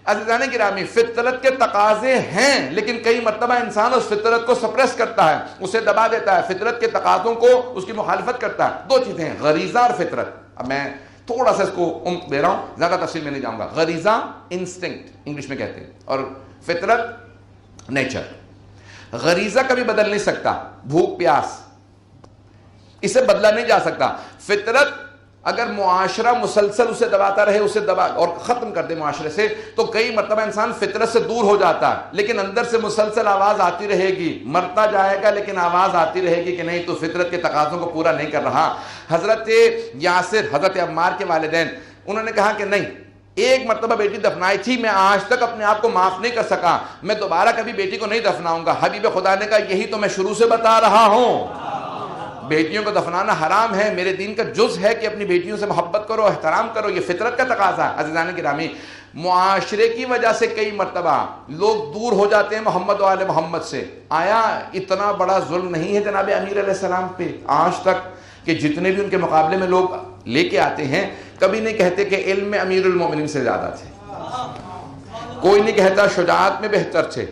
عزیزان گرامی فطرت کے تقاضے ہیں، لیکن کئی مرتبہ انسان اس فطرت کو سپریس کرتا ہے، اسے دبا دیتا ہے، فطرت کے تقاضوں کو اس کی مخالفت کرتا ہے۔ دو چیزیں ہیں، غریزہ اور فطرت۔ اب میں تھوڑا سا اس کو عمق دے رہا ہوں، زیادہ تفصیل میں نہیں جاؤں گا۔ غریزہ انسٹنکٹ انگلش میں کہتے ہیں، اور فطرت نیچر۔ غریزہ کبھی بدل نہیں سکتا، بھوک پیاس اسے بدلا نہیں جا سکتا۔ فطرت اگر معاشرہ مسلسل اسے دباتا رہے، اسے دبا اور ختم کر دے معاشرے سے، تو کئی مرتبہ انسان فطرت سے دور ہو جاتا ہے، لیکن اندر سے مسلسل آواز آتی رہے گی، مرتا جائے گا لیکن آواز آتی رہے گی کہ نہیں تو فطرت کے تقاضوں کو پورا نہیں کر رہا۔ حضرت یاسر، حضرت عمار کے والدین، انہوں نے کہا کہ نہیں، ایک مرتبہ بیٹی دفنائی تھی، میں آج تک اپنے آپ کو معاف نہیں کر سکا، میں دوبارہ کبھی بیٹی کو نہیں دفناؤں گا۔ حبیب خدا نے کہا یہی تو میں شروع سے بتا رہا ہوں، بیٹیوں کو دفنانا حرام ہے، میرے دین کا جز ہے کہ اپنی بیٹیوں سے محبت کرو، احترام کرو، یہ فطرت کا تقاضا ہے۔ عزیزان گرامی، معاشرے کی وجہ سے کئی مرتبہ لوگ دور ہو جاتے ہیں محمد و آل محمد سے۔ آیا اتنا بڑا ظلم نہیں ہے جناب امیر علیہ السلام پہ آج تک کہ جتنے بھی ان کے مقابلے میں لوگ لے کے آتے ہیں، کبھی نہیں کہتے کہ علم میں امیر المومنین سے زیادہ تھے، کوئی نہیں کہتا شجاعت میں بہتر تھے،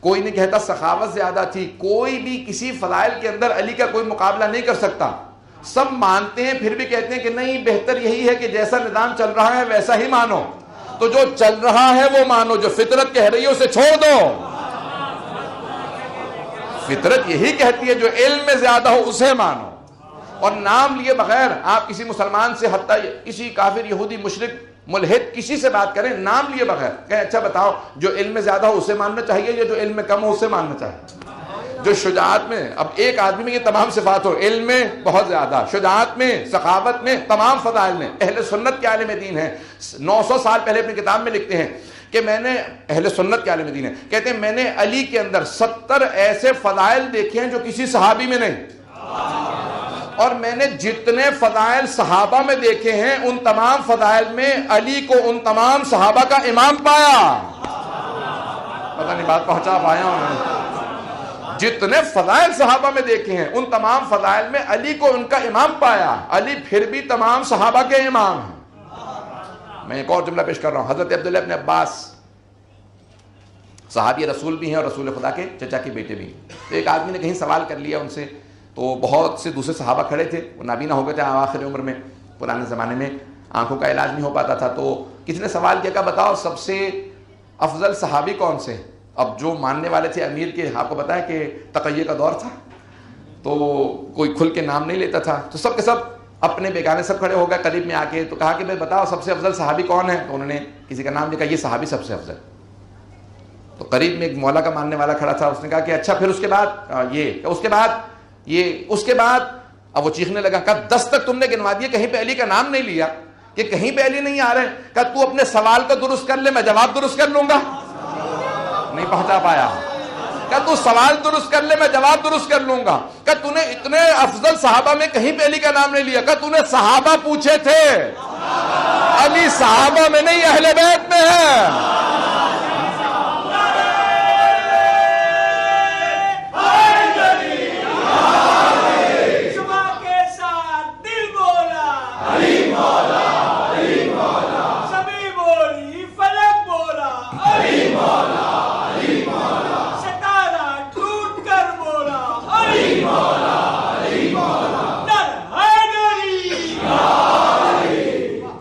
کوئی نہیں کہتا سخاوت زیادہ تھی، کوئی بھی کسی فضائل کے اندر علی کا کوئی مقابلہ نہیں کر سکتا۔ سب مانتے ہیں، پھر بھی کہتے ہیں کہ نہیں، بہتر یہی ہے کہ جیسا نظام چل رہا ہے ویسا ہی مانو۔ تو جو چل رہا ہے وہ مانو، جو فطرت کہہ رہی ہے اسے چھوڑ دو۔ فطرت یہی کہتی ہے جو علم میں زیادہ ہو اسے مانو، اور نام لیے بغیر آپ کسی مسلمان سے، حتیٰ کسی کافر، یہودی، مشرک، ملحد، کسی سے بات کریں نام لیے بغیر، کہیں اچھا بتاؤ جو علم میں زیادہ ہو اسے ماننا چاہیے یا جو علم میں کم ہو اسے ماننا چاہیے؟ جو شجاعت میں، اب ایک آدمی میں یہ تمام صفات ہو، علم میں بہت زیادہ، شجاعت میں، سخاوت میں، تمام فضائل میں، اہل سنت کے عالم دین ہیں، 900 سال پہلے اپنی کتاب میں لکھتے ہیں کہ میں نے، اہل سنت کے عالم دین ہیں، کہتے ہیں میں نے علی کے اندر 70 ایسے فضائل دیکھے ہیں جو کسی صحابی میں نہیں، اور میں نے جتنے فضائل صحابہ میں دیکھے ہیں ان تمام فضائل میں علی کو ان تمام صحابہ کا امام پایا۔ پتہ نہیں بات پہنچا پایا ہوں؟ جتنے فضائل صحابہ میں دیکھے ہیں ان تمام فضائل میں علی کو ان کا امام پایا، علی پھر بھی تمام صحابہ کے امام ہیں۔ میں ایک اور جملہ پیش کر رہا ہوں، حضرت عبداللہ ابن عباس صحابی رسول بھی ہیں اور رسول خدا کے چچا کے بیٹے بھی ہیں۔ تو ایک آدمی نے کہیں سوال کر لیا ان سے، تو بہت سے دوسرے صحابہ کھڑے تھے، وہ نابینا ہو گئے تھے آخر عمر میں، پرانے زمانے میں آنکھوں کا علاج نہیں ہو پاتا تھا، تو کسی نے سوال کیا کہ بتاؤ سب سے افضل صحابی کون سے؟ اب جو ماننے والے تھے امیر کے، آپ کو پتا ہے کہ تقیہ کا دور تھا، تو کوئی کھل کے نام نہیں لیتا تھا، تو سب کے سب اپنے بیگانے سب کھڑے ہو گئے قریب میں آ کے، تو کہا کہ بھائی بتاؤ سب سے افضل صحابی کون ہے؟ تو انہوں نے کسی کا نام لکھا، یہ صحابی سب سے افضل۔ تو قریب میں ایک مولا کا ماننے والا کھڑا تھا، اس نے کہا کہ اچھا پھر اس کے بعد یہ، اس کے بعد اب وہ چیخنے لگا، کہا 10 تک تم نے گنوا دیے، کہیں پہ علی کا نام نہیں لیا، کہ کہیں پہ علی نہیں آ رہے، کہا تو اپنے سوال کو درست کر لے، میں جواب درست کر لوں گا۔ نہیں پہنچا پایا۔ کہا تو سوال درست کر لے، میں جواب درست کر لوں گا۔ کہا تو نے اتنے افضل صحابہ میں کہیں پہ علی کا نام نہیں لیا، کہا تو نے صحابہ پوچھے تھے، علی صحابہ میں نہیں اہل بیت میں ہے۔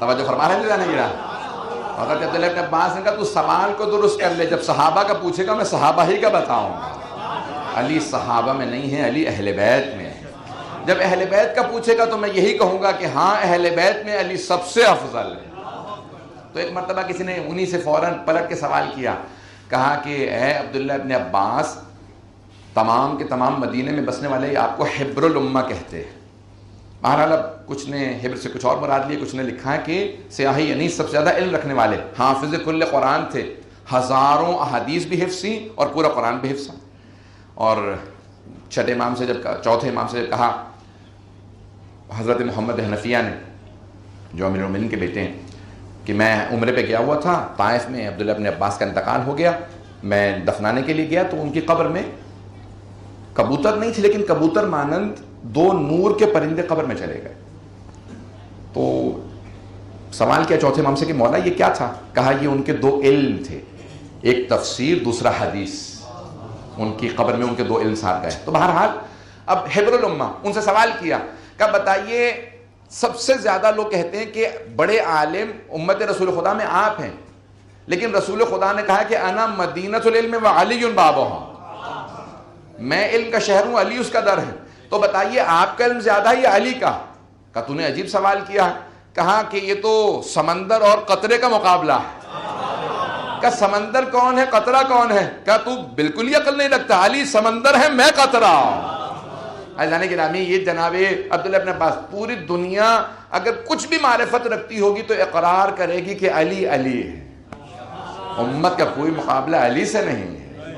توجہ فرما رہے ہیں جانے گرا؟ حضرت عبداللہ ابن عباس نے کہا تو سوال کو درست کر لے، جب صحابہ کا پوچھے گا میں صحابہ ہی کا بتاؤں گا۔ علی صحابہ میں نہیں ہے، علی اہل بیت میں ہے۔ جب اہل بیت کا پوچھے گا تو میں یہی کہوں گا کہ ہاں اہل بیت میں علی سب سے افضل ہے۔ تو ایک مرتبہ کسی نے انہی سے فوراً پلٹ کے سوال کیا، کہا کہ اے عبداللہ ابن عباس، تمام کے تمام مدینے میں بسنے والے آپ کو حبر الامہ کہتے ہیں۔ بہرحال اب کچھ نے حبر سے کچھ اور مراد لیے، کچھ نے لکھا ہے کہ سیاہی یعنی سب سے زیادہ علم رکھنے والے، حافظ کل قرآن تھے، ہزاروں احادیث بھی حفظی اور پورا قرآن بھی حفظا۔ اور چوتھے امام سے جب کہا حضرت محمد حنفیہ نے، جو امیر المومنین کے بیٹے ہیں، کہ میں عمرے پہ گیا ہوا تھا طائف میں، عبداللہ ابن عباس کا انتقال ہو گیا، میں دفنانے کے لیے گیا تو ان کی قبر میں کبوتر نہیں تھی، لیکن کبوتر مانند 2 نور کے پرندے قبر میں چلے گئے۔ تو سوال کیا چوتھے امام سے کہ مولا یہ کیا تھا؟ کہا یہ ان کے دو علم تھے، ایک تفسیر دوسرا حدیث، ان کی قبر میں ان کے دو علم ساتھ گئے۔ تو بہرحال اب حبر الامہ ان سے سوال کیا کہ بتائیے سب سے زیادہ لوگ کہتے ہیں کہ بڑے عالم امت رسول خدا میں آپ ہیں، لیکن رسول خدا نے کہا کہ انا مدینۃ العلم وعلی بابھا، میں علم کا شہر ہوں، علی اس کا در ہے، تو بتائیے آپ کا علم زیادہ ہے یا علی کا؟ کہا تو نے عجیب سوال کیا ہے، کہا کہ یہ تو سمندر اور قطرے کا مقابلہ ہے۔ کہا سمندر کون ہے قطرہ کون ہے؟ کہا تو بالکل ہی عقل نہیں رکھتا، علی سمندر ہے میں قطرہ۔ عزیزان گرامی یہ جناب عبداللہ ابن عباس، پوری دنیا اگر کچھ بھی معرفت رکھتی ہوگی تو اقرار کرے گی کہ علی علی ہے، امت کا کوئی مقابلہ علی سے نہیں ہے،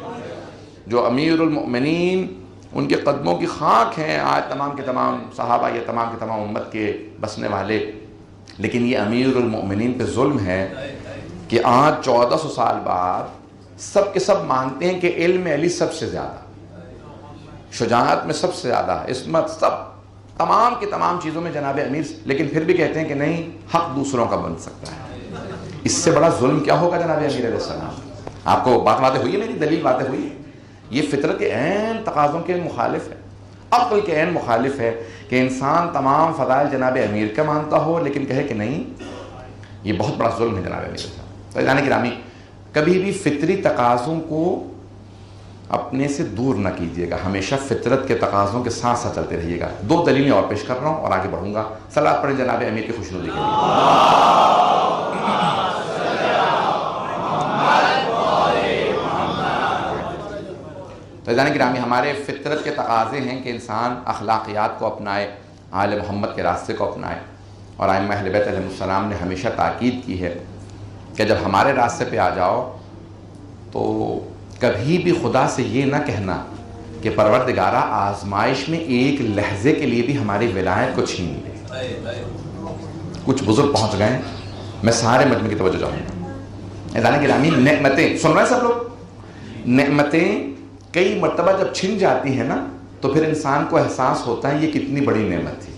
جو امیر المؤمنین ان کے قدموں کی خاک ہیں، آج تمام کے تمام صحابہ یا تمام کے تمام امت کے بسنے والے۔ لیکن یہ امیر المؤمنین پہ ظلم ہے کہ آج 1400 سال بعد سب کے سب مانتے ہیں کہ علم علی سب سے زیادہ، شجاعت میں سب سے زیادہ، عصمت، سب تمام کی تمام چیزوں میں جناب امیر، لیکن پھر بھی کہتے ہیں کہ نہیں حق دوسروں کا بن سکتا ہے۔ اس سے بڑا ظلم کیا ہوگا جناب امیر علیہ السلام؟ آپ کو بات واضح ہوئی ہے، میری دلیل واضح ہوئی ہے؟ یہ فطرت کے عین تقاضوں کے مخالف ہے، عقل کے عین مخالف ہے کہ انسان تمام فضائل جناب امیر کا مانتا ہو لیکن کہے کہ نہیں، یہ بہت بڑا ظلم ہے جناب امیر صاحب۔ تو عزیزان گرامی کبھی بھی فطری تقاضوں کو اپنے سے دور نہ کیجیے گا، ہمیشہ فطرت کے تقاضوں کے ساتھ ساتھ چلتے رہیے گا۔ دو دلیلیں اور پیش کر رہا ہوں اور آگے بڑھوں گا۔ صلوات پڑھیں جناب امیر کی خوشنودی کے لیے۔ تو عزیزان گرامی ہمارے فطرت کے تقاضے ہیں کہ انسان اخلاقیات کو اپنائے، آل محمد کے راستے کو اپنائے، اور ائمہ اہل بیت علیہ السلام نے ہمیشہ تاکید کی ہے کہ جب ہمارے راستے پہ آ جاؤ تو کبھی بھی خدا سے یہ نہ کہنا کہ پروردگارہ آزمائش میں ایک لحظے کے لیے بھی ہماری ولایت کو چھین لے۔ کچھ بزرگ پہنچ گئے، میں سارے مجمع کی توجہ چاہوں گا۔ عزیزان گرامی نعمتیں سن رہے ہیں سب لوگ؟ نعمتیں کئی مرتبہ جب چھن جاتی ہیں نا تو پھر انسان کو احساس ہوتا ہے یہ کتنی بڑی نعمت تھی۔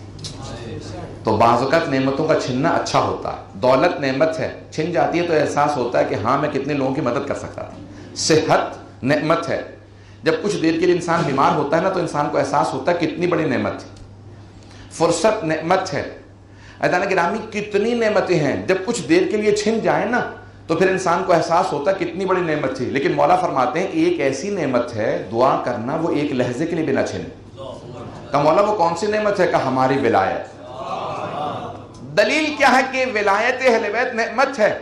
تو بعض اوقات نعمتوں کا چھننا اچھا ہوتا ہے، دولت نعمت ہے، چھن جاتی ہے تو احساس ہوتا ہے کہ ہاں میں کتنے لوگوں کی مدد کر سکتا تھا۔ صحت نعمت ہے، جب کچھ دیر کے لیے انسان بیمار ہوتا ہے نا تو انسان کو احساس ہوتا ہے کتنی بڑی نعمت تھی۔ فرصت نعمت ہے۔ عزیزان گرامی کتنی نعمتیں ہیں، جب کچھ دیر کے لیے چھن جائیں نا تو پھر انسان کو احساس ہوتا ہے کتنی بڑی نعمت تھی۔ لیکن مولا فرماتے ہیں ایک ایسی نعمت ہے دعا کرنا وہ ایک لحظے کے لیے بھی نہ چھنے۔ تو مولا وہ کون سی نعمت ہے؟ کہ ہماری ولایت۔ دلیل کیا ہے کہ ولایت اہل بیت نعمت ہے؟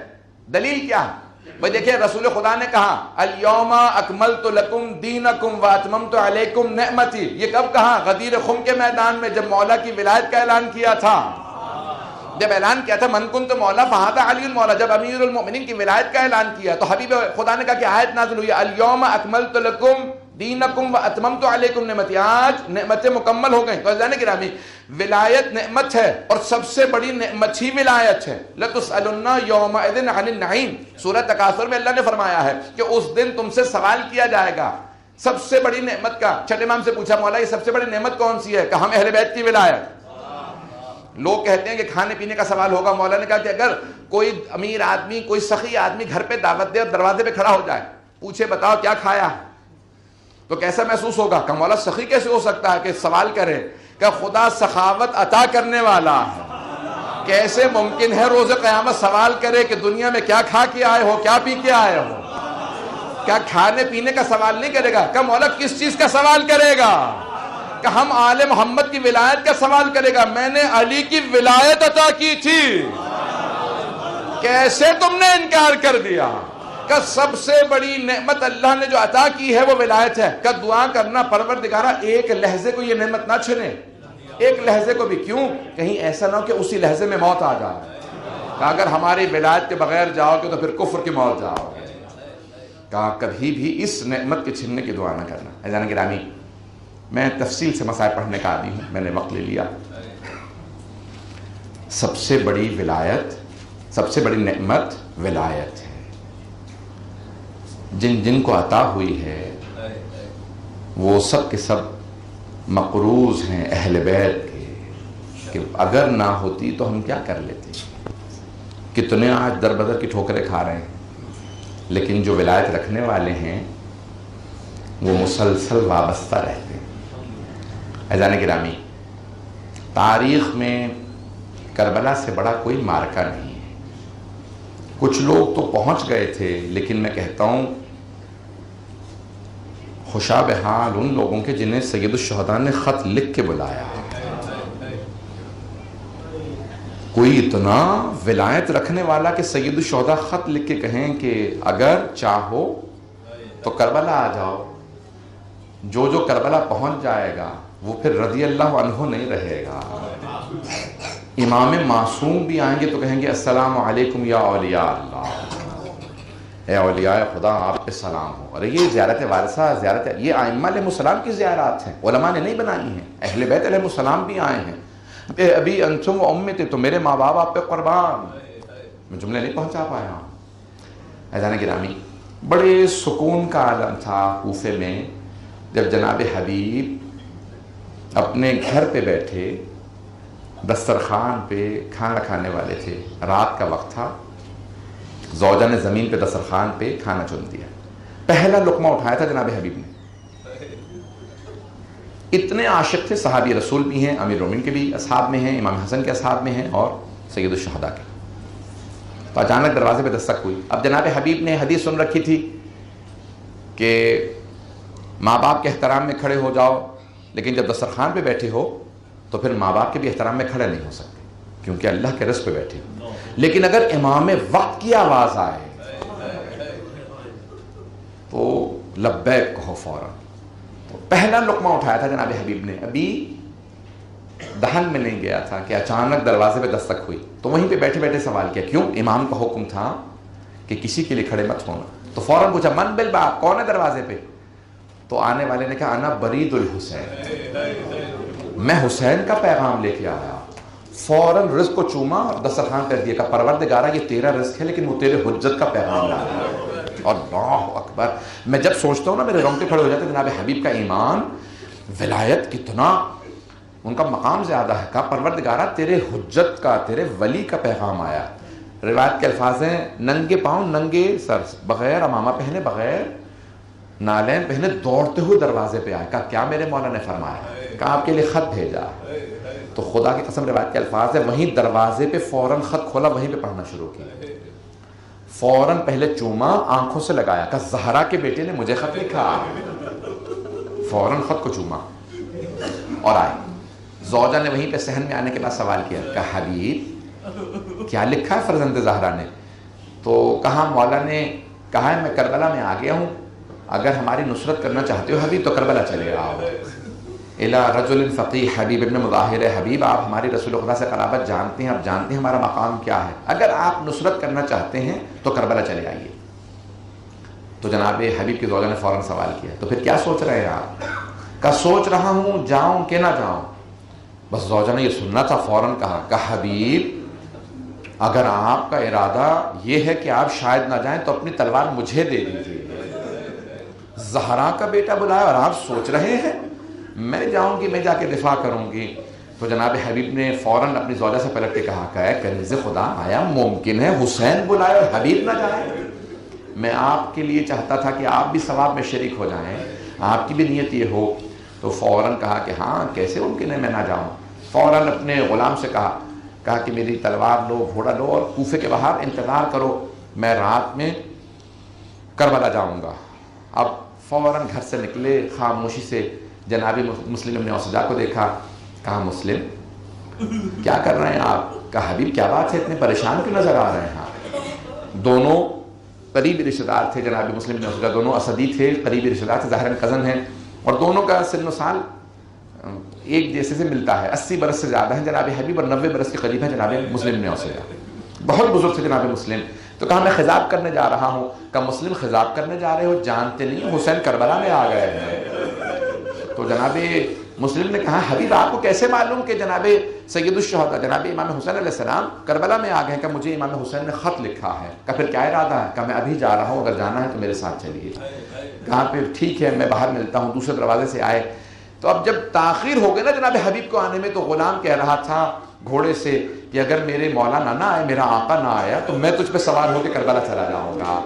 دلیل کیا ہے؟ بھئی دیکھیں رسول خدا نے کہا الیوم اکملت لکم دینکم واتممت علیکم نعمتی، یہ کب کہا؟ غدیر خم کے میدان میں جب مولا کی ولایت کا اعلان کیا تھا، جب اعلان کیا تھا من کنت مولا فہذا علی المولا، جب امیر المؤمنین کی ولایت کا اعلان کیا تو حبیب خدا نے کہا کہ آیت نازل ہوئی الیوم اکملت لکم دینکم واتممت علیکم نعمتی، آج نعمتیں مکمل ہو گئیں۔ تو عزیزان گرامی ولایت نعمت ہے اور سب سے بڑی نعمت ہی ولایت ہے۔ لَتُسْأَلُنَّ يَوْمَئِذٍ عَنِ النَّعِيمِ، سورہ تکاثر میں اللہ نے فرمایا ہے کہ اس دن تم سے سوال کیا جائے گا سب سے بڑی نعمت کا۔ چھٹے امام سے پوچھا مولا یہ سب سے بڑی نعمت کون سی ہے؟ کہ ہم اہل بیت کی ولایت۔ لوگ کہتے ہیں کہ کھانے پینے کا سوال ہوگا، مولا نے کہا کہ اگر کوئی امیر آدمی کوئی سخی آدمی گھر پہ دعوت دے اور دروازے پہ کھڑا ہو جائے پوچھے بتاؤ کیا کھایا تو کیسا محسوس ہوگا؟ کہ مولا سخی کیسے ہو سکتا ہے کہ سوال کرے؟ کہ خدا سخاوت عطا کرنے والا ہے، کیسے ممکن ہے روز قیامت سوال کرے کہ دنیا میں کیا کھا کے آئے ہو، کیا پی کے آئے ہو؟ کیا کھانے پینے کا سوال نہیں کرے گا؟ کہ مولا کس چیز کا سوال کرے گا؟ کہ ہم آل محمد کی ولایت کا سوال کرے گا، میں نے علی کی ولایت عطا کی تھی، کیسے تم نے انکار کر دیا؟ کہ سب سے بڑی نعمت اللہ نے جو عطا کی ہے وہ ولایت ہے۔ کہ دعا کرنا پروردگارہ ایک لحظے کو یہ نعمت نہ چھنے، ایک لحظے کو بھی، کیوں؟ کہیں ایسا نہ ہو کہ اسی لحظے میں موت آ جائے۔ کہ اگر ہماری ولایت کے بغیر جاؤ گے تو پھر کفر کی موت جاؤ گے۔ کہ کبھی بھی اس نعمت کے چھننے کی دعا نہ کرنا۔ عزیزان گرامی میں تفصیل سے مسائل پڑھنے کا عادی ہوں، میں نے وقت لے لیا۔ سب سے بڑی ولایت، سب سے بڑی نعمت ولایت ہے۔ جن جن کو عطا ہوئی ہے وہ سب کے سب مقروض ہیں اہل بیت کے، کہ اگر نہ ہوتی تو ہم کیا کر لیتے۔ کتنے آج در بدر کی ٹھوکریں کھا رہے ہیں، لیکن جو ولایت رکھنے والے ہیں وہ مسلسل وابستہ رہتے ہیں۔ عزیزان گرامی، تاریخ میں کربلا سے بڑا کوئی مارکہ نہیں ہے۔ کچھ لوگ تو پہنچ گئے تھے، لیکن میں کہتا ہوں خوشا بحال ان لوگوں کے جنہیں سید الشہداء نے خط لکھ کے بلایا۔ کوئی اتنا ولایت رکھنے والا کہ سید الشہداء خط لکھ کے کہیں کہ اگر چاہو تو کربلا آ جاؤ، جو کربلا پہنچ جائے گا وہ پھر رضی اللہ عنہ نہیں رہے گا۔ امام معصوم بھی آئیں گے تو کہیں گے السلام علیکم یا اولیاء اللہ، اے اولیاء خدا آپ پہ سلام ہو۔ اور یہ زیارت وارثہ، یہ ائمہ علیہ السلام کی زیارات ہیں، علماء نے نہیں بنائی ہیں، اہل بیت علیہ السلام بھی آئے ہیں۔ اے ابی انتم و امتی، تو میرے ماں باپ آپ پہ قربان۔ میں جملے نہیں پہنچا پایا۔ عزیزان گرامی، بڑے سکون کا عالم تھا کوفے میں جب جناب حبیب اپنے گھر پہ بیٹھے دسترخوان پہ کھانا کھانے والے تھے۔ رات کا وقت تھا، زوجہ نے زمین پہ دسترخوان پہ کھانا چن دیا، پہلا لقمہ اٹھایا تھا جناب حبیب نے۔ اتنے عاشق تھے، صحابی رسول بھی ہیں، امیر المومنین کے بھی اصحاب میں ہیں، امام حسن کے اصحاب میں ہیں، اور سید الشہداء کے۔ تو اچانک دروازے پہ دستک ہوئی۔ اب جناب حبیب نے حدیث سن رکھی تھی کہ ماں باپ کے احترام میں کھڑے ہو جاؤ، لیکن جب دسترخوان پہ بیٹھے ہو تو پھر ماں باپ کے بھی احترام میں کھڑے نہیں ہو سکتے، کیونکہ اللہ کے رزق پہ بیٹھے ہو۔ لیکن اگر امام وقت کی آواز آئے تو لبیک کہو فوراً۔ تو پہلا لقمہ اٹھایا تھا جناب حبیب نے، ابھی دہن میں نہیں گیا تھا کہ اچانک دروازے پہ دستک ہوئی۔ تو وہیں پہ بیٹھے بیٹھے سوال کیا، کیوں؟ امام کا حکم تھا کہ کسی کے لیے کھڑے مت ہونا۔ تو فوراً پوچھا من بالباب، کون ہے دروازے پہ؟ تو آنے والے نے کہا انا برید الحسین، میں حسین کا پیغام لے کے آیا۔ فوراً رزق کو چوما اور دسترخوان کر دیا، کہ پروردگارہ یہ تیرا رزق ہے لیکن وہ تیرے حجت کا پیغام لایا۔ اللہ اکبر! میں جب سوچتا ہوں نا میرے رونگٹے کھڑے ہو جاتے ہیں۔ جناب حبیب کا ایمان، ولایت کتنا ان کا مقام زیادہ ہے، کہا پروردگارہ تیرے حجت کا، تیرے ولی کا پیغام آیا۔ روایت کے الفاظ ہیں ننگے پاؤں ننگے سر، بغیر امامہ پہنے، بغیر نالین پہنے، دوڑتے ہوئے دروازے پہ آئے۔ کہا کیا میرے مولا نے فرمایا؟ کہا آپ کے لیے خط بھیجا۔ تو خدا کی قسم روایت کے الفاظ ہے وہیں دروازے پہ فوراً خط کھولا، وہیں پہ پڑھنا شروع کیا۔ فوراً پہلے چوما، آنکھوں سے لگایا، کہا زہرا کے بیٹے نے مجھے خط لکھا۔ فوراً خط کو چوما اور آئے۔ زوجہ نے وہیں پہ صحن میں آنے کے بعد سوال کیا، کہا حبیب کیا لکھا ہے فرزند زہرا نے؟ تو کہا مولا نے کہا ہے میں کربلا میں آ گیا ہوں، اگر ہماری نصرت کرنا چاہتے ہو حبیب تو کربلا چلے آؤ۔ الی رجل فقیہ حبیب ابن مظاہر، حبیب آپ ہماری رسول خدا سے قرابت جانتے ہیں، آپ جانتے ہیں ہمارا مقام کیا ہے، اگر آپ نصرت کرنا چاہتے ہیں تو کربلا چلے آئیے۔ تو جناب حبیب کی زوجہ نے فوراً سوال کیا تو پھر کیا سوچ رہے ہیں آپ؟ کہا سوچ رہا ہوں جاؤں کہ نہ جاؤں۔ بس زوجہ نے یہ سننا تھا، فوراً کہا حبیب اگر آپ کا ارادہ یہ ہے کہ آپ شاید نہ جائیں تو اپنی تلوار مجھے دے دیجیے۔ زہرا کا بیٹا بلایا اور آپ سوچ رہے ہیں میں جاؤں گی، میں جا کے دفاع کروں گی۔ تو جناب حبیب نے فوراً اپنی زوجہ سے پلٹ کے کہا کہ اے کنیز خدا، آیا ممکن ہے حسین بلائے اور حبیب نہ جائے؟ میں آپ کے لیے چاہتا تھا کہ آپ بھی ثواب میں شریک ہو جائیں، آپ کی بھی نیت یہ ہو۔ تو فوراً کہا کہ ہاں کیسے ممکن ہے میں نہ جاؤں۔ فوراً اپنے غلام سے کہا کہ میری تلوار لو، گھوڑا لو اور کوفے کے باہر انتظار کرو، میں رات میں کربلا جاؤں گا۔ اب فوراً گھر سے نکلے، خاموشی سے جناب مسلم ابن اوسجا کو دیکھا، کہا مسلم کیا کر رہے ہیں آپ؟ کہا حبیب کیا بات ہے، اتنے پریشان کیوں نظر آ رہے ہیں؟ دونوں قریبی رشتہ دار تھے، جناب مسلم ابن اوسجا دونوں اسدی تھے، قریبی رشتہ دار تھے، ظاہراً کزن ہیں، اور دونوں کا سن و سال ایک جیسے سے ملتا ہے، 80 برس سے زیادہ ہیں جناب حبیب اور 90 برس کے قریب ہیں جناب مسلم ابن اوسجا، بہت بزرگ تھے جناب مسلم۔ تو کہا میں خضاب کرنے جا رہا ہوں۔ کہا مسلم خضاب کرنے جا رہے ہو، جانتے نہیں حسین کربلا میں آ گئے ہیں؟ تو جناب مسلم نے کہا حبیب آپ کو کیسے معلوم کہ جناب سید الشہداء جناب امام حسین علیہ السلام کربلا میں آ گئے ہیں؟ کہ مجھے امام حسین نے خط لکھا ہے۔ کہا پھر کیا ارادہ ہے؟ کہا میں ابھی جا رہا ہوں، اگر جانا ہے تو میرے ساتھ چلیے۔ کہا پھر ٹھیک ہے میں باہر ملتا ہوں۔ دوسرے دروازے سے آئے تو اب جب تاخیر ہو گئی نا جناب حبیب کو آنے میں، تو غلام کہہ رہا تھا گھوڑے سے کہ اگر میرے مولا نہ آئے، میرا آقا نہ آیا، تو میں تجھ پہ سوار ہو کے کربلا چلا جاؤں گا،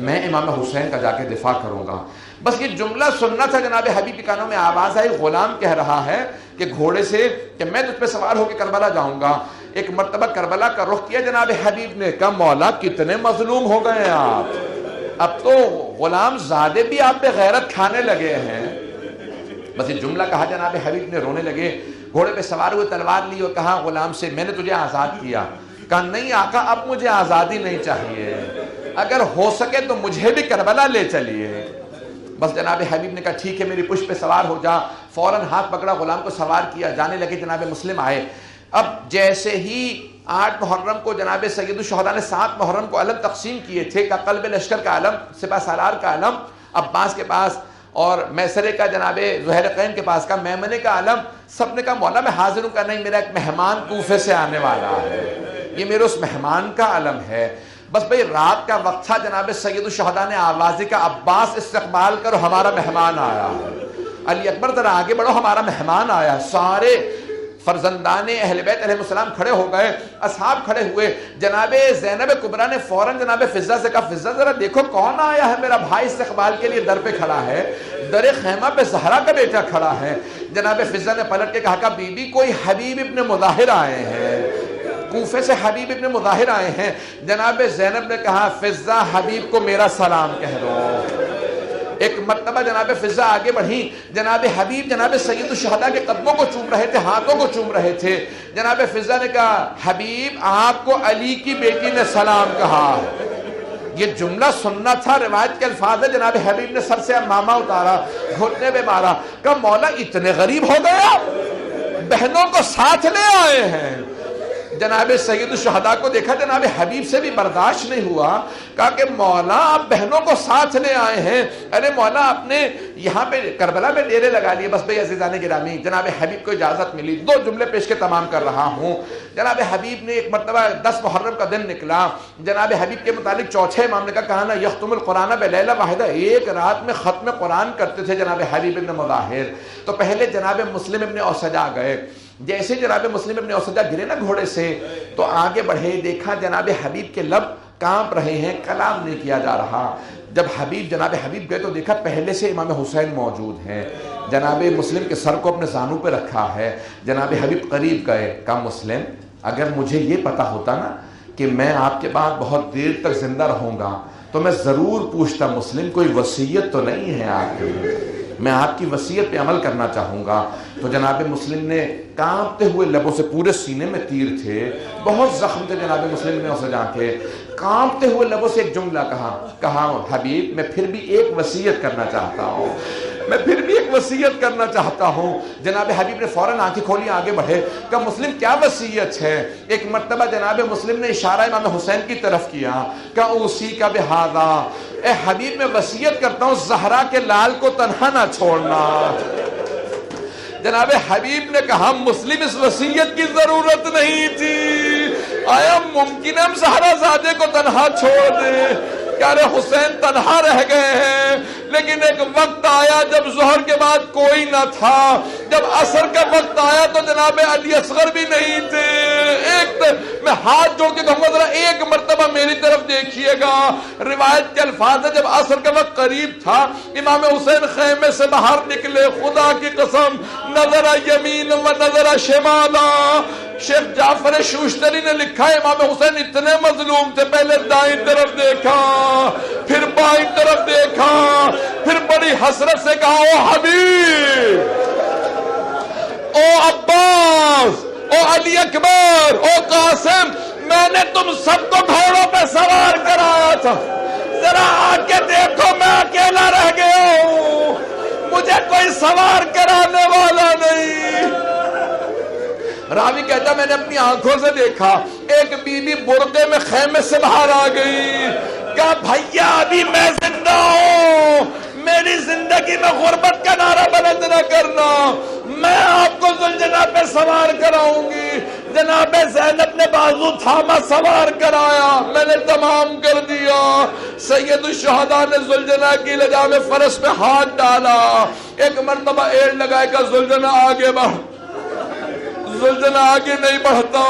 میں امام حسین کا جا کے دفاع کروں گا۔ بس یہ جملہ سننا تھا، جناب حبیب کے کانوں میں آواز آئی، غلام کہہ رہا ہے کہ گھوڑے سے کہ میں تجھ پہ سوار ہو کے کربلا جاؤں گا۔ ایک مرتبہ کربلا کا رخ کیا جناب حبیب نے، کہا مولا کتنے مظلوم ہو گئے آپ، اب تو غلام زادے بھی آپ پہ غیرت کھانے لگے ہیں۔ بس یہ جملہ کہا جناب حبیب نے، رونے لگے، گھوڑے پہ سوار ہوئے، تلوار لی اور کہا غلام سے میں نے تجھے آزاد کیا۔ کہا نہیں آقا، اب مجھے آزادی نہیں چاہیے، اگر ہو سکے تو مجھے بھی کربلا لے چلیے۔ بس جناب حبیب نے کہا ٹھیک ہے، میری پشت پہ سوار ہو جا۔ فوراً ہاتھ پکڑا، غلام کو سوار کیا، جانے لگے۔ جناب مسلم آئے۔ اب جیسے ہی 8 محرم کو جناب سید الشہداء نے 7 محرم کو علم تقسیم کیے تھے، کا قلب لشکر کا علم، سپہ سالار کا علم عباس کے پاس، اور میسرے کا جناب زہرقین کے پاس کا، میمنے کا علم، سب نے کہا مولا میں حاضر ہوں۔ کہا نہیں، میرا ایک مہمان کوفے سے آنے والا ہے، یہ میرے اس مہمان کا علم ہے۔ بس بھئی رات کا وقت تھا، جناب سید الشہداء نے آواز دی کہ عباس استقبال کرو، ہمارا مہمان آیا ہے۔ علی اکبر ذرا آگے بڑھو، ہمارا مہمان آیا۔ سارے فرزندان اہل بیت علیہ السلام کھڑے ہو گئے، اصحاب کھڑے ہوئے۔ جناب زینب کبریٰ نے فوراً جناب فضہ سے کہا فضہ ذرا دیکھو کون آیا ہے، میرا بھائی استقبال کے لیے در پہ کھڑا ہے، در خیمہ پہ زہرا کا بیٹا کھڑا ہے۔ جناب فضہ نے پلٹ کے کہا بی بی کوئی حبیب ابن مظاہر آئے ہیں، کوفے سے حبیب ابن مظاہر آئے ہیں۔ جناب زینب نے کہا فضہ حبیب کو میرا سلام کہہ دو۔ ایک مرتبہ جناب فضہ آگے بڑھی، جناب حبیب جناب سید الشہداء کے قدموں کو چوم رہے تھے، ہاتھوں کو چوم رہے تھے۔ جناب فضہ نے کہا حبیب آپ کو علی کی بیٹی نے سلام کہا۔ یہ جملہ سننا تھا، روایت کے الفاظ ہے، جناب حبیب نے سر سے امامہ اتارا، گھٹنے پہ مارا، کہا مولا اتنے غریب ہو گیا، بہنوں کو ساتھ لے آئے ہیں۔ جناب سید الشہداء کو دیکھا، جناب حبیب سے بھی برداشت نہیں ہوا، کہا کہ مولا آپ بہنوں کو ساتھ لے آئے ہیں، ارے مولا آپ نے یہاں پہ کربلا میں ڈیرے لگا لیے۔ بس بھئی عزیزان گرامی، جناب حبیب کو اجازت ملی، 2 جملے پیش کے تمام کر رہا ہوں۔ جناب حبیب نے ایک مرتبہ 10 محرم کا دن نکلا، جناب حبیب کے متعلق چوتھے امام نے کہا نا یختم القرآن بلیلہ واحدہ، ایک رات میں ختم قرآن کرتے تھے جناب حبیب ابن مظاہر۔ تو پہلے جناب مسلم ابن اوسجا گئے، جیسے جناب مسلم ابن اوسجا گرے نا گھوڑے سے، تو آگے بڑھے، دیکھا جناب حبیب کے لب کانپ رہے ہیں، کلام نہیں کیا جا رہا۔ جب جناب حبیب گئے تو دیکھا پہلے سے امام حسین موجود ہیں، جناب مسلم کے سر کو اپنے زانوں پہ رکھا ہے۔ جناب حبیب قریب گئے، کہا مسلم اگر مجھے یہ پتا ہوتا نا کہ میں آپ کے بعد بہت دیر تک زندہ رہوں گا تو میں ضرور پوچھتا مسلم کوئی وصیت تو نہیں ہے آپ کے لیے، میں آپ کی وصیت پہ عمل کرنا چاہوں گا۔ تو جناب مسلم نے کانپتے ہوئے لبوں سے، پورے سینے میں تیر تھے، بہت زخم تھے جناب مسلم نے اسے جا کے، کانپتے ہوئے لبوں سے ایک جملہ کہا حبیب میں پھر بھی ایک وصیت کرنا چاہتا ہوں، میں پھر بھی ایک وصیت کرنا چاہتا ہوں۔ جناب حبیب نے فوراً آنکھیں کھولی، آگے بڑھے، کہا مسلم کیا وصیت ہے؟ ایک مرتبہ جناب مسلم نے اشارہ امام حسین کی طرف کیا، کہا اوصی کا بہذا، اے حبیب میں وصیت کرتا ہوں زہرا کے لال کو تنہا نہ چھوڑنا۔ جناب حبیب نے کہا مسلم اس وصیت کی ضرورت نہیں تھی، آیا ممکن ہم زہرا زادے کو تنہا چھوڑ دیں؟ یار حسین تنہا رہ گئے ہیں، لیکن ایک وقت آیا جب ظہر کے بعد کوئی نہ تھا، جب عصر کا وقت آیا تو جناب علی اصغر بھی نہیں تھے۔ میں ہاتھ جوڑ کے کہوں گا ذرا ایک مرتبہ میری طرف دیکھیے گا، روایت کے الفاظ ہے جب عصر کا وقت قریب تھا، امام حسین خیمے سے باہر نکلے، خدا کی قسم نظر یمین و نظر شمالا، شیخ جعفر شوشتری نے لکھا ہے امام حسین اتنے مظلوم تھے، پہلے دائیں طرف دیکھا، پھر بائیں طرف دیکھا، پھر بڑی حسرت سے کہا او حبیب، او عباس، او علی اکبر، او قاسم، میں نے تم سب کو گھوڑوں پہ سوار کرایا تھا، ذرا آ کے دیکھو میں اکیلا رہ گیا ہوں، مجھے کوئی سوار کرانے والا نہیں۔ راوی کہتا میں نے اپنی آنکھوں سے دیکھا، ایک بی بی برقعے میں خیمے سے باہر آ گئی، کہا بھیا ابھی میں زندہ ہوں، میری زندگی میں غربت کا نعرہ بلند نہ کرنا، میں آپ کو ذوالجناح پہ سوار کراؤں گی۔ جناب زینب نے بازو تھاما، سوار کرایا، میں نے تمام کر دیا۔ سید الشہداء نے ذوالجناح کی لجام فرس پہ ہاتھ ڈالا، ایک مرتبہ ایڑ لگائے کہ ذوالجناح آگے بڑھ، ذوالجناح آگے نہیں بڑھتا،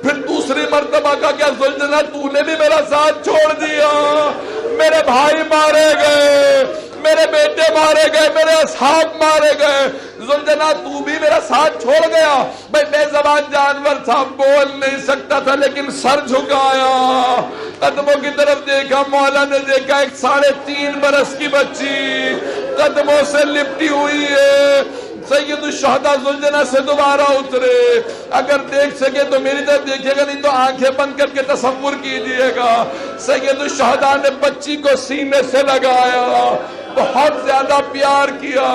پھر دوسری مرتبہ کا کیا ذوالجلال تو نے بھی میرا ساتھ چھوڑ دیا، میرے بھائی مارے گئے، میرے بیٹے مارے گئے، میرے اصحاب مارے گئے، ذوالجلال تو بھی میرا ساتھ چھوڑ گیا۔ بھائی بے زبان جانور تھا، بول نہیں سکتا تھا، لیکن سر جھکایا، قدموں کی طرف دیکھا، مولا نے دیکھا ایک 3.5 برس کی بچی قدموں سے لپٹی ہوئی ہے۔ سید الشہداء ذوالجلال سے دوبارہ اترے، اگر دیکھ سکے تو میری طرف دیکھے گا، نہیں تو آنکھیں بند کر کے تصور کیجئے گا۔ سید الشہداء نے بچی کو سینے سے لگایا، بہت زیادہ پیار کیا،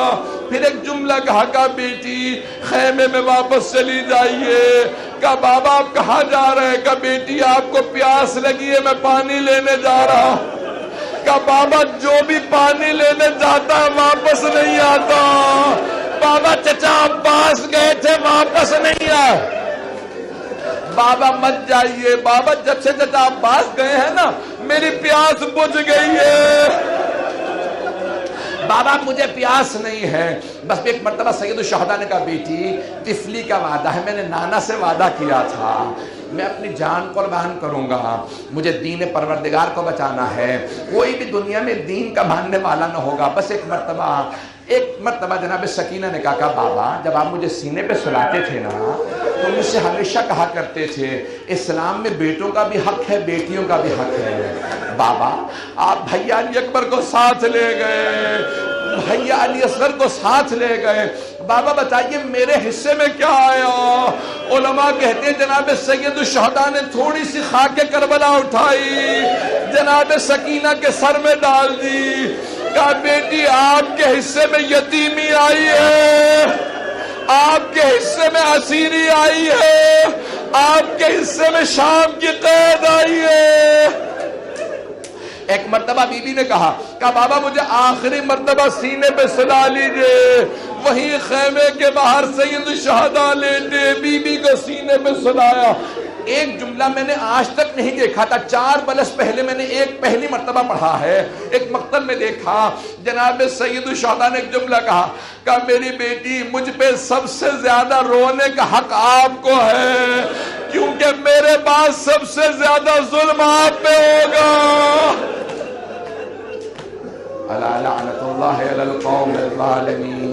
پھر ایک جملہ کہا کہ بیٹی خیمے میں واپس چلی جائیے۔ کہا بابا آپ کہاں جا رہے ہیں؟ کہا بیٹی آپ کو پیاس لگی ہے، میں پانی لینے جا رہا۔ کہا بابا جو بھی پانی لینے جاتا ہے واپس نہیں آتا۔ بابا چچا عباس گئے تھے واپس نہیں آئے۔ بابا مت جائیے، بابا جب سے چچا عباس گئے ہیں نا میری پیاس بجھ گئی ہے۔ بابا مجھے پیاس نہیں ہے۔ بس ایک مرتبہ سید الشہداء نے کہا بیٹی طفلی کا وعدہ ہے، میں نے نانا سے وعدہ کیا تھا میں اپنی جان قربان کروں گا، مجھے دین پروردگار کو بچانا ہے، کوئی بھی دنیا میں دین کا ماننے والا نہ ہوگا۔ بس ایک مرتبہ جناب سکینہ نے کہا بابا جب آپ مجھے سینے پہ سلاتے تھے نا تو مجھ سے ہمیشہ کہا کرتے تھے اسلام میں بیٹوں کا بھی حق ہے بیٹیوں کا بھی حق ہے۔ بابا آپ بھیا علی اکبر کو ساتھ لے گئے، بھیا علی اصغر کو ساتھ لے گئے، بابا بتائیے میرے حصے میں کیا آیا؟ علماء کہتے ہیں جناب سید الشہداء نے تھوڑی سی خاک کربلا اٹھائی، جناب سکینہ کے سر میں ڈال دی، کہا بیٹی آپ کے حصے میں یتیمی آئی ہے، آپ کے حصے میں اسیری آئی ہے، آپ کے حصے میں شام کی قید آئی ہے۔ ایک مرتبہ بی بی نے کہا بابا مجھے آخری مرتبہ سینے پہ سلا لیجئے، وہی خیمے کے باہر سید الشہداء لیٹے، بی بی کو سینے پہ سلایا۔ ایک جملہ میں نے آج تک نہیں دیکھا تھا، 4 برس پہلے میں نے ایک پہلی مرتبہ پڑھا ہے، ایک مقتل میں دیکھا جناب سید الشہداء نے ایک جملہ کہا میری بیٹی مجھ پہ سب سے زیادہ رونے کا حق آپ کو ہے، کیونکہ میرے بعد سب سے زیادہ ظلم آپ پہ ہوگا۔ الا لعنت اللہ علی القوم الظالمین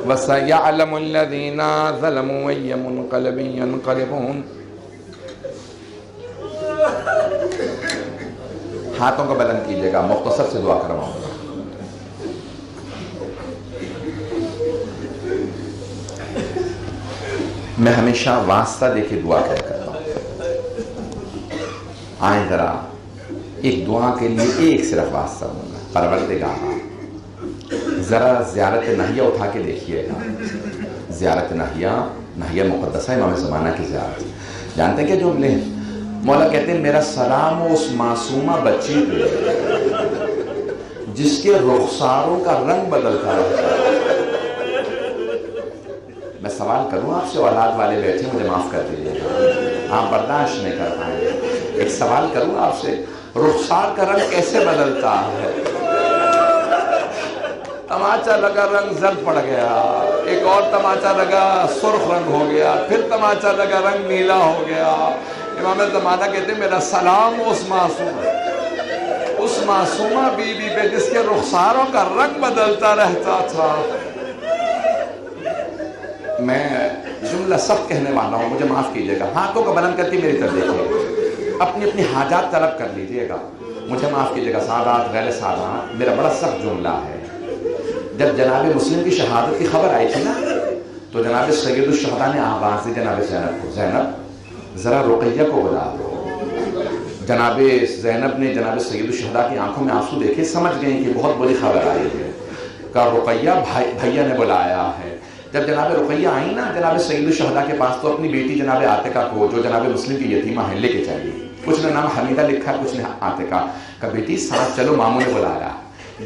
وَسَيَعْلَمُ الَّذِينَ ظَلَمُوا أَيَّ مُنْقَلَبٍ يَنْقَلِبُونَ۔ ہاتھوں کو بلند کیجئے گا، مختصر سے دعا کرواؤں گا۔ میں ہمیشہ واسطہ دے کے دعا کرتا ہوں، آئیں ذرا ایک دعا کے لیے ایک صرف واسطہ دوں گا۔ پروردگار ذرا زیارت نہیہ اٹھا کے دیکھیے گا، زیارت نہیہ مقدسہ امام زمانہ کی زیارت، جانتے ہیں کیا جملے ہیں؟ مولا کہتے ہیں میرا سلام اس معصومہ بچی پہ جس کے رخساروں کا رنگ بدلتا رہتا ہے۔ میں سوال کروں آپ سے، اولاد والے بیٹھے مجھے معاف کر دیجیے گا، آپ برداشت نہیں کر پائیں گے، ایک سوال کروں آپ سے، رخسار کا رنگ کیسے بدلتا ہے؟ تماچا لگا رنگ زرد پڑ گیا، ایک اور تماچا لگا سرخ رنگ ہو گیا، پھر تماچا لگا رنگ نیلا ہو گیا۔ امام زمانہ کہتے ہیں میرا سلام اس معصومہ بی بی پہ جس کے رخساروں کا رنگ بدلتا رہتا تھا۔ میں جملہ سب کہنے والا ہوں، مجھے معاف کیجئے گا، ہاتھوں کو بلند کر کے میری طرف دیکھیے، اپنی اپنی حاجات طلب کر لیجئے گا، مجھے معاف کیجئے گا سادات غیر سادات، میرا بڑا سخت جملہ ہے۔ جب جناب مسلم کی شہادت کی خبر آئی تھی نا تو جناب سید الشہداء نے آواز دی جناب زینب کو، زینب ذرا رقیہ کو بلا دو۔ جناب زینب نے جناب سید الشہداء کی آنکھوں میں آنسو دیکھے، سمجھ گئیں کہ بہت بڑی خبر آئی ہے، کہا رقیہ بھیا نے بلایا ہے۔ جب جناب رقیہ آئی نا جناب سید الشہداء کے پاس تو اپنی بیٹی جناب عاتقہ کو جو جناب مسلم کی یتیمہ ہے لے کے چلی، کچھ نے نام حمیدہ لکھا ہے کچھ نے عاتقہ، کہا بیٹی ساتھ چلو ماموں نے بلایا۔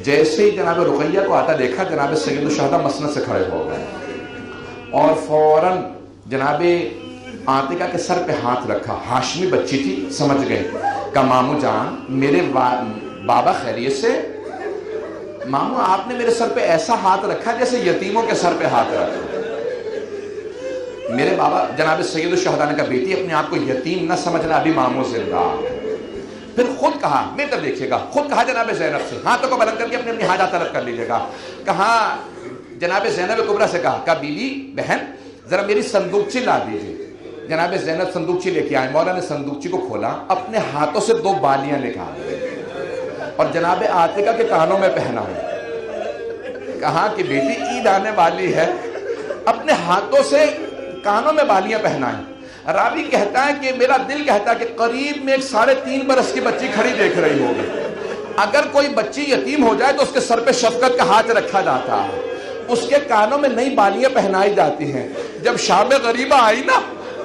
جیسے ہی جناب رقیہ کو آتا دیکھا جناب سید الشہداء مسند سے کھڑے ہو گئے اور فوراً جناب عاتقہ کے سر پہ ہاتھ رکھا، ہاشمی بچی تھی، سمجھ گئے، کہا مامو جان میرے بابا خیریت سے؟ مامو آپ نے میرے سر پہ ایسا ہاتھ رکھا جیسے یتیموں کے سر پہ ہاتھ رکھا۔ میرے بابا جناب سید الشہداء نے کہا بیٹی اپنے آپ کو یتیم نہ سمجھنا، ابھی ماموں زندہ۔ پھر خود کہا، میری طرف دیکھیے گا، خود کہا جناب زینب سے، ہاتھوں کو بلند کر کے اپنی حاجات طلب کر لیجیے گا۔ کہا جناب زینب کبریٰ سے کہا بی بی بہن ذرا میری صندوقچی لا دیجیے۔ جناب زینب صندوقچی لے کے آئے، مولا نے صندوقچی کو کھولا، اپنے ہاتھوں سے 2 بالیاں نکالی اور جناب عاتقہ کے کانوں میں پہنائی۔ کہا کہ بیٹی عید آنے والی ہے، اپنے ہاتھوں سے کانوں میں بالیاں پہنائیں۔ راوی کہتا ہے کہ میرا دل کہتا ہے کہ قریب میں 3.5 برس کی بچی کھڑی دیکھ رہی ہوگی۔ اگر کوئی بچی یتیم ہو جائے تو اس کے سر پہ شفقت کا ہاتھ رکھا جاتا ہے، اس کے کانوں میں نئی بالیاں پہنائی جاتی ہیں۔ جب شام غریبہ آئی نا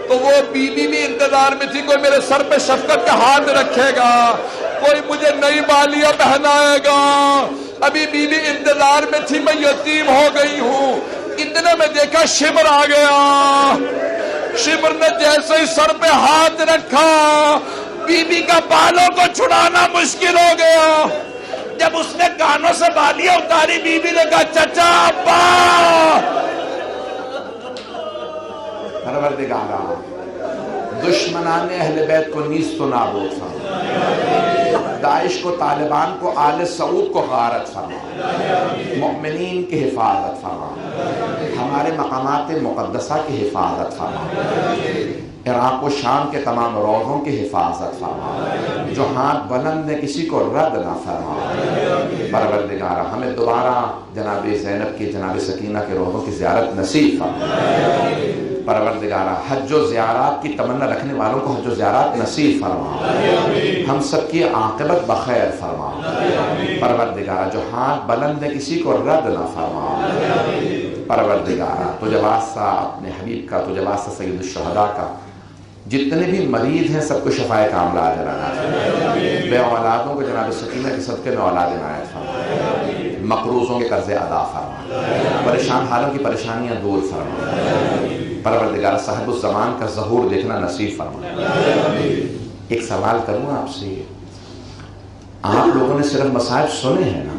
تو وہ بی بی بھی انتظار میں تھی، کوئی میرے سر پہ شفقت کا ہاتھ رکھے گا، کوئی مجھے نئی بالیاں پہنائے گا۔ ابھی بی بی انتظار میں تھی، میں یتیم ہو گئی ہوں۔ اتنے میں دیکھا شمر آ گیا، شمر نے جیسے ہی سر پہ ہاتھ رکھا بی بی کا بالوں کو چھڑانا مشکل ہو گیا۔ جب اس نے کانوں سے بالیاں اتاری بی بی نے کہا چچا ابا۔ پروردگارا دشمنان اہل بیت کو نیست و نابود فرما، داعش کو، طالبان کو، آل سعود کو غارت فرما، مؤمنین کی حفاظت فرما، ہمارے مقامات مقدسہ کی حفاظت فرما، عراق و شام کے تمام روضوں کی حفاظت فرما، جو ہاتھ بلند ہے کسی کو رد نہ فرما۔ پروردگارہ ہمیں دوبارہ جناب زینب کی، جناب سکینہ کے روضوں کی زیارت نصیب فرما۔ پروردگارہ حج و زیارات کی تمنا رکھنے والوں کو حج و زیارات نصیب فرما، ہم سب کی عاقبت بخیر فرما۔ پروردگارہ جو ہاتھ بلند ہے کسی کو رد نہ فرما۔ پروردگارہ تجھے واسطہ اپنے حبیب کا، تجھے واسطہ سید الشہداء کا، جتنے بھی مریض ہیں سب کو شفائے کاملہ عاجلہ نصیب، بے اولادوں کو جناب سکینہ کے صدقے میں اولاد عنایت فرما، مقروضوں کے قرض ادا فرما، پریشان حالوں کی پریشانیاں دور فرما۔ پروردگار صاحب الزمان کا ظہور دیکھنا نصیب فرما۔ ایک سوال کروں آپ سے، آپ لوگوں نے صرف مصائب سنے ہیں نا،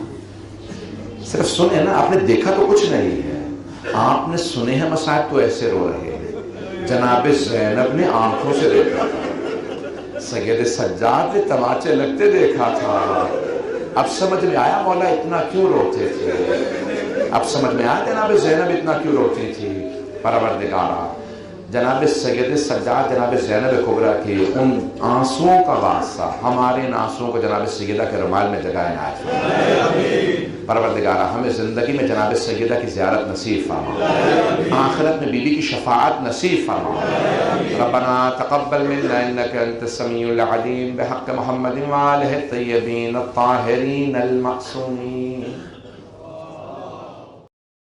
صرف سنے ہیں نا، آپ نے دیکھا تو کچھ نہیں ہے۔ آپ نے سنے ہیں مصائب تو ایسے رو رہے ہیں۔ جناب زینب نے آنکھوں سے دیکھا تھا، سید سجاد نے تماچے لگتے دیکھا تھا۔ اب سمجھ میں آیا مولا اتنا کیوں روتے تھے، اب سمجھ میں آیا جناب زینب اتنا کیوں روتی تھی۔ پروردگارہ جناب سید سجاد، جناب زینب کبریٰ کے ان آنسوؤں کا واسطہ ہمارے ان آنسوؤں کو جناب سیدہ کے رومال میں جگہ عنایت فرما۔ پروردگارہ ہمیں زندگی میں جناب سیدہ کی زیارت نصیب فرما، آخرت میں بی بی کی شفاعت نصیب فرما۔ ربنا تقبل منا انک انت السمیع العلیم، بحق محمد وآلہ الطیبین الطاہرین المعصومین۔